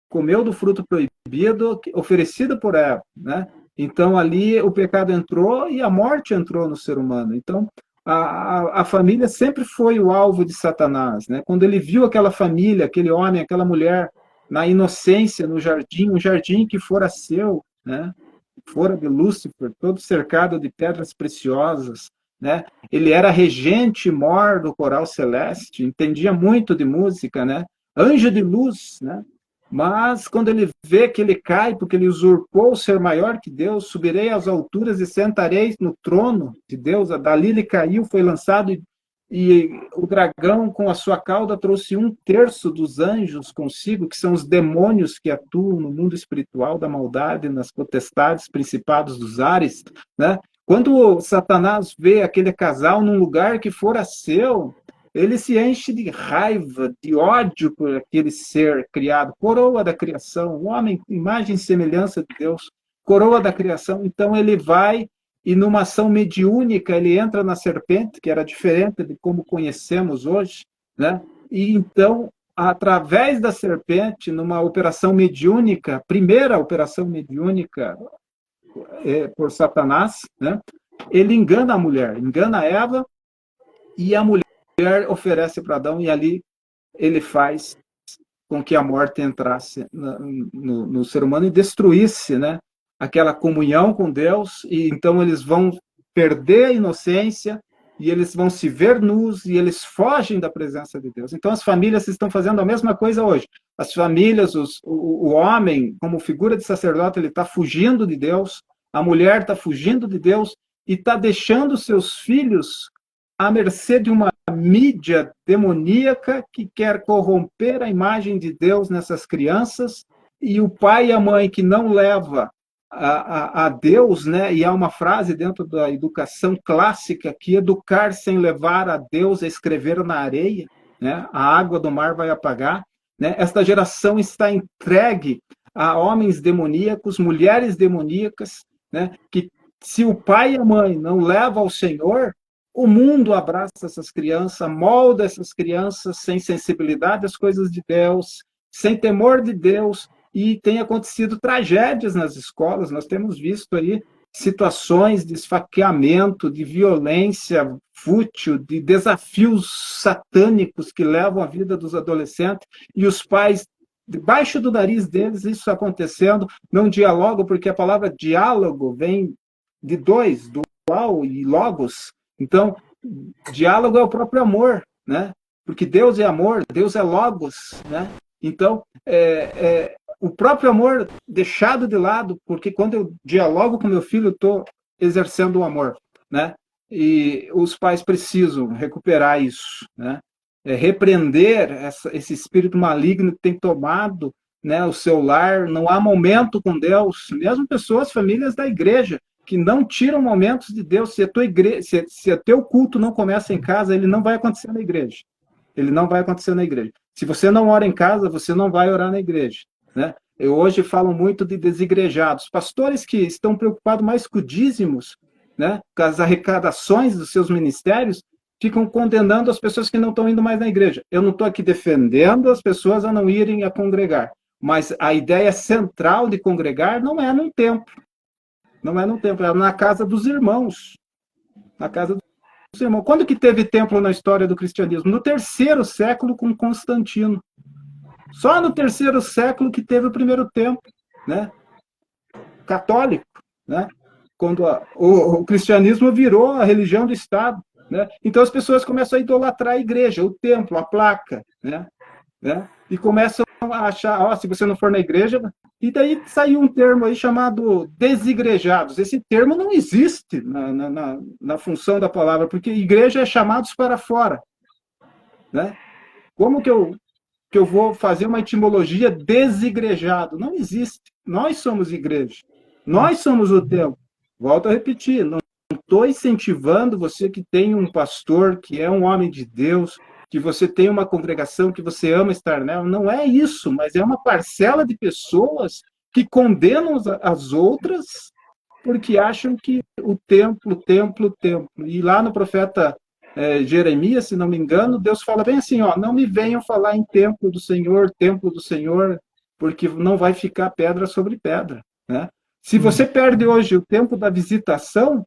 comeu do fruto proibido oferecido por Eva, né? Então, ali o pecado entrou e a morte entrou no ser humano. Então, a família sempre foi o alvo de Satanás, né? Quando ele viu aquela família, aquele homem, aquela mulher, na inocência, no jardim, um jardim que fora seu, né? Fora de Lúcifer, todo cercado de pedras preciosas, né? Ele era regente mor do coral celeste, entendia muito de música, né? Anjo de luz, né? Mas quando ele vê que ele cai, porque ele usurpou o ser maior que Deus, subirei às alturas e sentarei no trono de Deus. Dali ele caiu, foi lançado, e o dragão, com a sua cauda, trouxe 1/3 dos anjos consigo, que são os demônios que atuam no mundo espiritual da maldade, nas potestades, principados dos ares, né? Quando Satanás vê aquele casal num lugar que fora seu, ele se enche de raiva, de ódio por aquele ser criado, coroa da criação, o homem, imagem e semelhança de Deus, coroa da criação. Então ele vai e, numa ação mediúnica, ele entra na serpente, que era diferente de como conhecemos hoje, né? E então, através da serpente, numa operação mediúnica, primeira operação mediúnica por Satanás, né? Ele engana a mulher, engana Eva, e a mulher oferece para Adão, e ali ele faz com que a morte entrasse no ser humano e destruísse, né, aquela comunhão com Deus, e então eles vão perder a inocência, e eles vão se ver nus, e eles fogem da presença de Deus. Então as famílias estão fazendo a mesma coisa hoje. As famílias, o homem, como figura de sacerdote, ele está fugindo de Deus, a mulher está fugindo de Deus, e está deixando seus filhos à mercê de uma mídia demoníaca que quer corromper a imagem de Deus nessas crianças, E o pai e a mãe que não leva a Deus, né? E há uma frase dentro da educação clássica que educar sem levar a Deus é escrever na areia, né? A água do mar vai apagar, né? Esta geração está entregue a homens demoníacos, mulheres demoníacas, né? Que se o pai e a mãe não levam ao Senhor, o mundo abraça essas crianças, molda essas crianças sem sensibilidade às coisas de Deus, sem temor de Deus, e tem acontecido tragédias nas escolas. Nós temos visto aí situações de esfaqueamento, de violência fútil, de desafios satânicos que levam a vida dos adolescentes, e os pais, debaixo do nariz deles, isso acontecendo, não dialogam, porque a palavra diálogo vem de dois, dual e logos. Então, diálogo é o próprio amor, né? Porque Deus é amor, Deus é logos, né? Então, o próprio amor deixado de lado, porque quando eu dialogo com meu filho, eu estou exercendo o amor, né? E os pais precisam recuperar isso, né? Repreender esse espírito maligno que tem tomado, né, o seu lar. Não há momento com Deus, mesmo pessoas, famílias da igreja, que não tiram momentos de Deus. Se a tua igreja, se o teu culto não começa em casa, ele não vai acontecer na igreja. Ele não vai acontecer na igreja. Se você não ora em casa, você não vai orar na igreja, né? Eu hoje falo muito de desigrejados, pastores que estão preocupados mais com dízimos, né, com as arrecadações dos seus ministérios, ficam condenando as pessoas que não estão indo mais na igreja. Eu não estou aqui defendendo as pessoas a não irem a congregar, mas a ideia central de congregar não é num templo, não é num templo, é na casa dos irmãos, na casa dos irmãos. Quando que teve templo na história do cristianismo? No 3º século, com Constantino. Só no 3º século que teve o primeiro templo, né, católico, né, quando o cristianismo virou a religião do Estado, né? Então as pessoas começam a idolatrar a igreja, o templo, a placa, né? E começam a achar, se você não for na igreja, e daí saiu um termo aí chamado desigrejados. Esse termo não existe na função da palavra, porque igreja é chamados para fora, né? Como que eu vou fazer uma etimologia desigrejado? Não existe. Nós somos igreja. Nós somos o templo. Volto a repetir, não estou incentivando você que tem um pastor, que é um homem de Deus, que você tem uma congregação, que você ama estar nela. Não é isso, mas é uma parcela de pessoas que condenam as outras porque acham que o templo. E lá no profeta Jeremias, se não me engano, Deus fala bem assim, ó, não me venham falar em templo do Senhor, porque não vai ficar pedra sobre pedra, né? Se você perde hoje o tempo da visitação,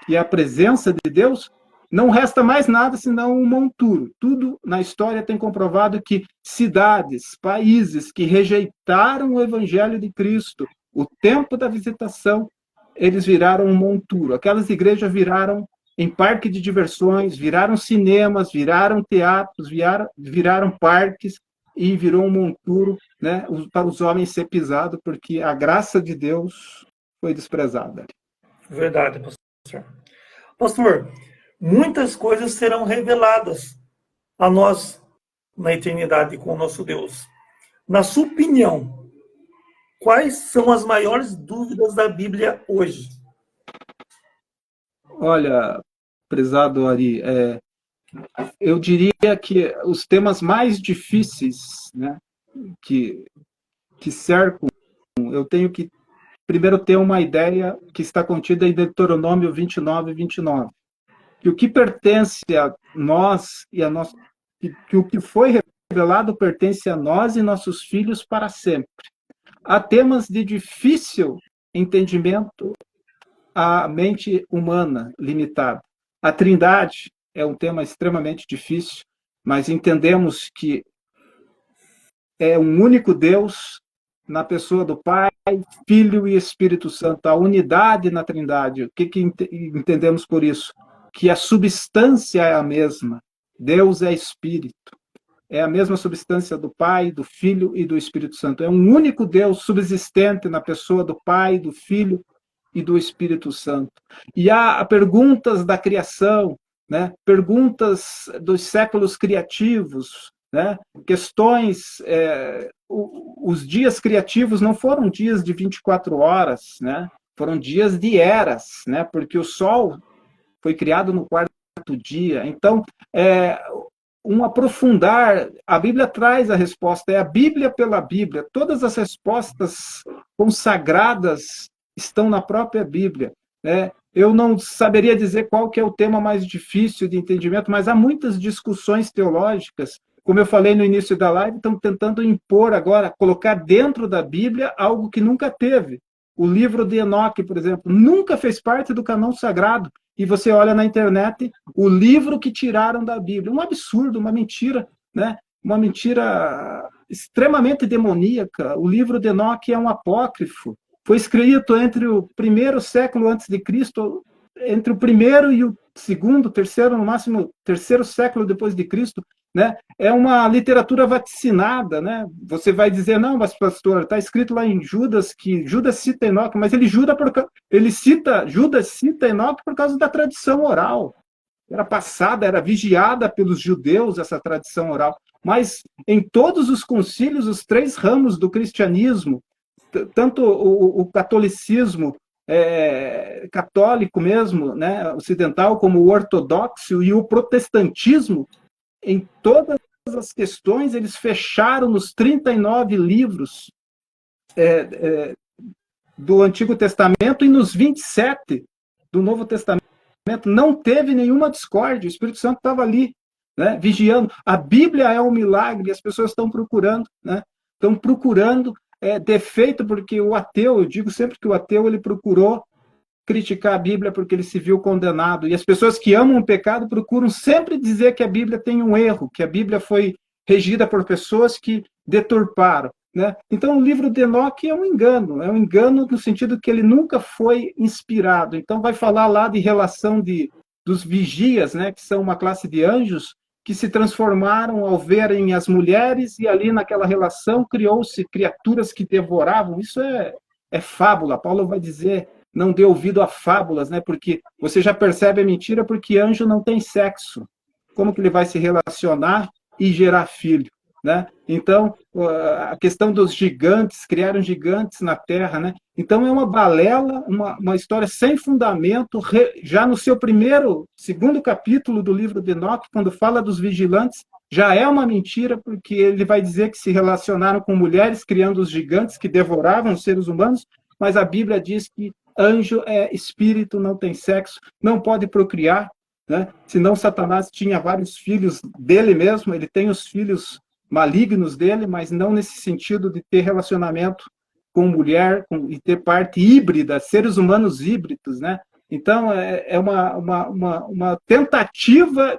que é a presença de Deus, não resta mais nada senão um monturo. Tudo na história tem comprovado que cidades, países que rejeitaram o evangelho de Cristo, o tempo da visitação, eles viraram um monturo. Aquelas igrejas viraram em parque de diversões, viraram cinemas, viraram teatros, viraram parques, e virou um monturo, né, para os homens ser pisado, porque a graça de Deus foi desprezada. Verdade, pastor. Pastor, muitas coisas serão reveladas a nós na eternidade com o nosso Deus. Na sua opinião, quais são as maiores dúvidas da Bíblia hoje? Olha, prezado Ari, eu diria que os temas mais difíceis, né, que cercam, eu tenho que primeiro ter uma ideia que está contida em Deuteronômio 29:29, que o que pertence a nós e a nosso, que o que foi revelado pertence a nós e nossos filhos para sempre. Há temas de difícil entendimento à mente humana limitada. A Trindade é um tema extremamente difícil, mas entendemos que é um único Deus na pessoa do Pai, Filho e Espírito Santo, a unidade na Trindade. O que entendemos por isso? Que a substância é a mesma. Deus é Espírito. É a mesma substância do Pai, do Filho e do Espírito Santo. É um único Deus subsistente na pessoa do Pai, do Filho e do Espírito Santo. E há perguntas da criação, né? Perguntas dos séculos criativos, né? Questões, os dias criativos não foram dias de 24 horas, né? Foram dias de eras, né? Porque o Sol foi criado no quarto dia. Então, um aprofundar, a Bíblia traz a resposta, é a Bíblia pela Bíblia. Todas as respostas consagradas estão na própria Bíblia, né? Eu não saberia dizer qual que é o tema mais difícil de entendimento, mas há muitas discussões teológicas, como eu falei no início da live, estão tentando impor agora, colocar dentro da Bíblia algo que nunca teve. O livro de Enoque, por exemplo, nunca fez parte do cânon sagrado. E você olha na internet o livro que tiraram da Bíblia. Um absurdo, uma mentira, né? Uma mentira extremamente demoníaca. O livro de Enoque é um apócrifo. Foi escrito entre o primeiro século antes de Cristo, entre o primeiro e o segundo, terceiro, no máximo terceiro século depois de Cristo, né? É uma literatura vaticinada, né? Você vai dizer, não, mas pastor, está escrito lá em Judas que Judas cita Enoque, mas Judas cita Enoque por causa da tradição oral. Era passada, era vigiada pelos judeus essa tradição oral. Mas em todos os concílios, os três ramos do cristianismo, tanto o catolicismo católico mesmo, né, ocidental, como o ortodoxo e o protestantismo, em todas as questões, eles fecharam nos 39 livros do Antigo Testamento e nos 27 do Novo Testamento. Não teve nenhuma discórdia, o Espírito Santo estava ali, né, vigiando. A Bíblia é um milagre, as pessoas estão procurando, né, estão procurando defeito, porque o ateu, eu digo sempre que o ateu, ele procurou criticar a Bíblia porque ele se viu condenado. E as pessoas que amam o pecado procuram sempre dizer que a Bíblia tem um erro, que a Bíblia foi regida por pessoas que deturparam, né? Então, o livro de Enoque é um engano no sentido que ele nunca foi inspirado. Então, vai falar lá de relação dos vigias, né, que são uma classe de anjos, que se transformaram ao verem as mulheres, e ali naquela relação criou-se criaturas que devoravam. Isso é fábula. Paulo vai dizer, não dê ouvido a fábulas, né? Porque você já percebe a mentira, porque anjo não tem sexo. Como que ele vai se relacionar e gerar filho, né? Então, a questão dos gigantes, criaram gigantes na Terra, né? Então, é uma balela, uma história sem fundamento. Já no seu segundo capítulo do livro de Enoque, quando fala dos vigilantes, já é uma mentira, porque ele vai dizer que se relacionaram com mulheres, criando os gigantes que devoravam os seres humanos, mas a Bíblia diz que anjo é espírito, não tem sexo, não pode procriar, né? Senão Satanás tinha vários filhos dele mesmo, ele tem os filhos malignos dele, mas não nesse sentido de ter relacionamento com mulher e ter parte híbrida, seres humanos híbridos, né? Então, é uma tentativa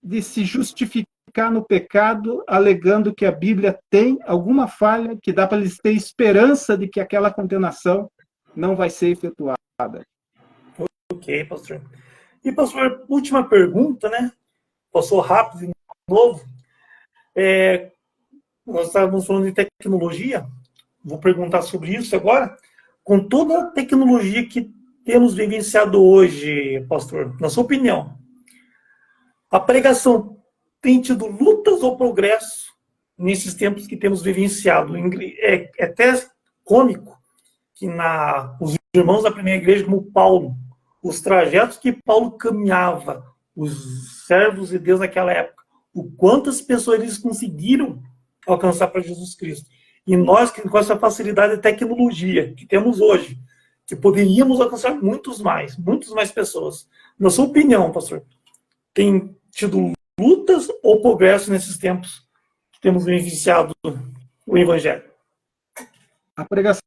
de se justificar no pecado, alegando que a Bíblia tem alguma falha, que dá para eles ter esperança de que aquela condenação não vai ser efetuada. Ok, pastor. E, pastor, última pergunta, né? Passou rápido de novo. Nós estávamos falando de tecnologia, vou perguntar sobre isso agora. Com toda a tecnologia que temos vivenciado hoje, pastor, na sua opinião, a pregação tem tido lutas ou progresso nesses tempos que temos vivenciado? É até cômico que os irmãos da primeira igreja, como Paulo, os trajetos que Paulo caminhava, os servos de Deus naquela época, o quantas pessoas eles conseguiram alcançar para Jesus Cristo. E nós, com essa facilidade de tecnologia que temos hoje, que poderíamos alcançar muitos mais pessoas. Na sua opinião, pastor, tem tido lutas ou progresso nesses tempos que temos vivenciado o Evangelho? A pregação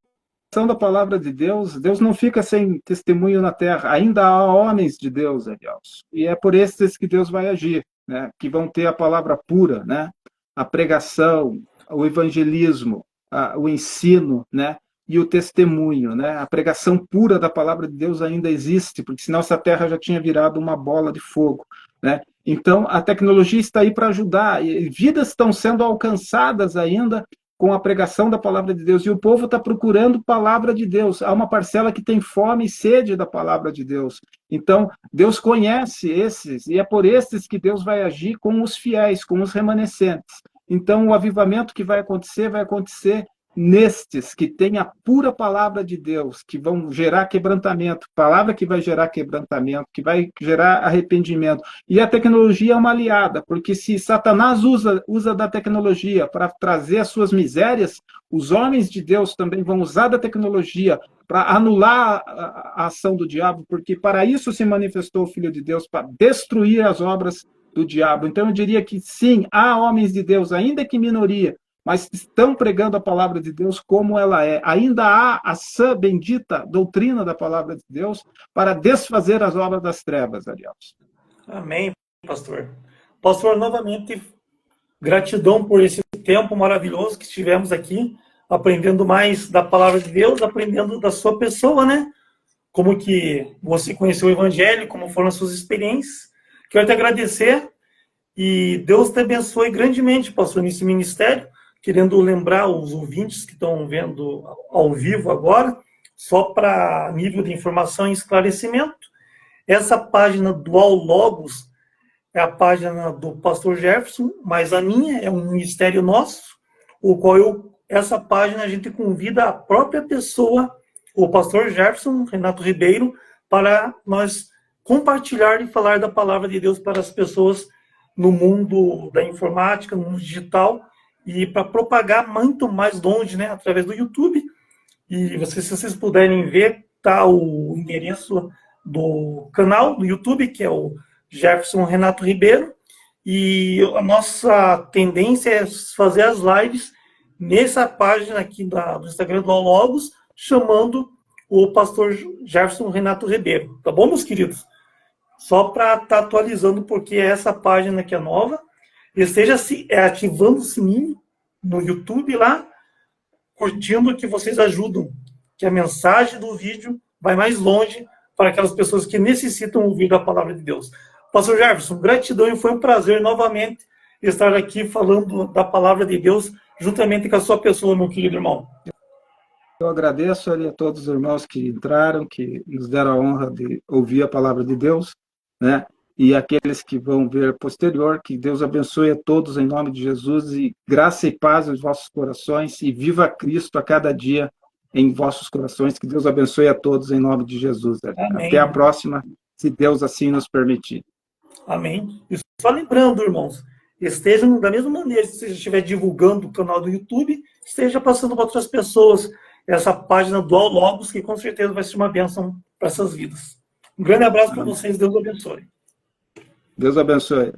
da palavra de Deus, Deus não fica sem testemunho na terra. Ainda há homens de Deus, Elielson. E é por esses que Deus vai agir, né? Que vão ter a palavra pura, né? A pregação, o evangelismo, o ensino, né? E o testemunho, né? A pregação pura da palavra de Deus ainda existe, porque senão essa terra já tinha virado uma bola de fogo, né? Então, a tecnologia está aí para ajudar, e vidas estão sendo alcançadas ainda com a pregação da palavra de Deus, e o povo está procurando palavra de Deus. Há uma parcela que tem fome e sede da palavra de Deus. Então, Deus conhece esses, e é por esses que Deus vai agir com os fiéis, com os remanescentes. Então, o avivamento que vai acontecer nestes que têm a pura palavra de Deus, que vão gerar quebrantamento, palavra que vai gerar quebrantamento, que vai gerar arrependimento. E a tecnologia é uma aliada, porque se Satanás usa da tecnologia para trazer as suas misérias, os homens de Deus também vão usar da tecnologia para anular a ação do diabo, porque para isso se manifestou o Filho de Deus, para destruir as obras do diabo. Então eu diria que sim, há homens de Deus, ainda que minoria, mas estão pregando a palavra de Deus como ela é. Ainda há a sã bendita doutrina da palavra de Deus para desfazer as obras das trevas, aliás. Amém, pastor. Pastor, novamente, gratidão por esse tempo maravilhoso que tivemos aqui, aprendendo mais da palavra de Deus, aprendendo da sua pessoa, né? Como que você conheceu o Evangelho, como foram as suas experiências. Quero te agradecer e Deus te abençoe grandemente, pastor, nesse ministério. Querendo lembrar os ouvintes que estão vendo ao vivo agora, só para nível de informação e esclarecimento, essa página Dual Logos é a página do pastor Jefferson, mas a minha é um ministério nosso, o qual essa página a gente convida a própria pessoa, o pastor Jefferson, Renato Ribeiro, para nós compartilhar e falar da palavra de Deus para as pessoas no mundo da informática, no mundo digital, e para propagar muito mais longe, né, através do YouTube. E se vocês puderem ver, tá o endereço do canal do YouTube, que é o Jefferson Renato Ribeiro, e a nossa tendência é fazer as lives nessa página aqui do Instagram do Logos, chamando o pastor Jefferson Renato Ribeiro. Tá bom, meus queridos? Só para estar atualizando, porque essa página aqui é nova. Esteja ativando o sininho no YouTube lá, curtindo, que vocês ajudam, que a mensagem do vídeo vai mais longe para aquelas pessoas que necessitam ouvir a palavra de Deus. Pastor Jefferson, gratidão, e foi um prazer novamente estar aqui falando da palavra de Deus juntamente com a sua pessoa, meu querido irmão. Eu agradeço ali a todos os irmãos que entraram, que nos deram a honra de ouvir a palavra de Deus, né? E aqueles que vão ver posterior, que Deus abençoe a todos em nome de Jesus, e graça e paz nos vossos corações, e viva Cristo a cada dia em vossos corações, que Deus abençoe a todos em nome de Jesus. Amém. Até a próxima, se Deus assim nos permitir. Amém. E só lembrando, irmãos, estejam da mesma maneira, se você estiver divulgando o canal do YouTube, esteja passando para outras pessoas essa página do Logos, que com certeza vai ser uma bênção para essas vidas. Um grande abraço para vocês, Deus abençoe. Deus abençoe.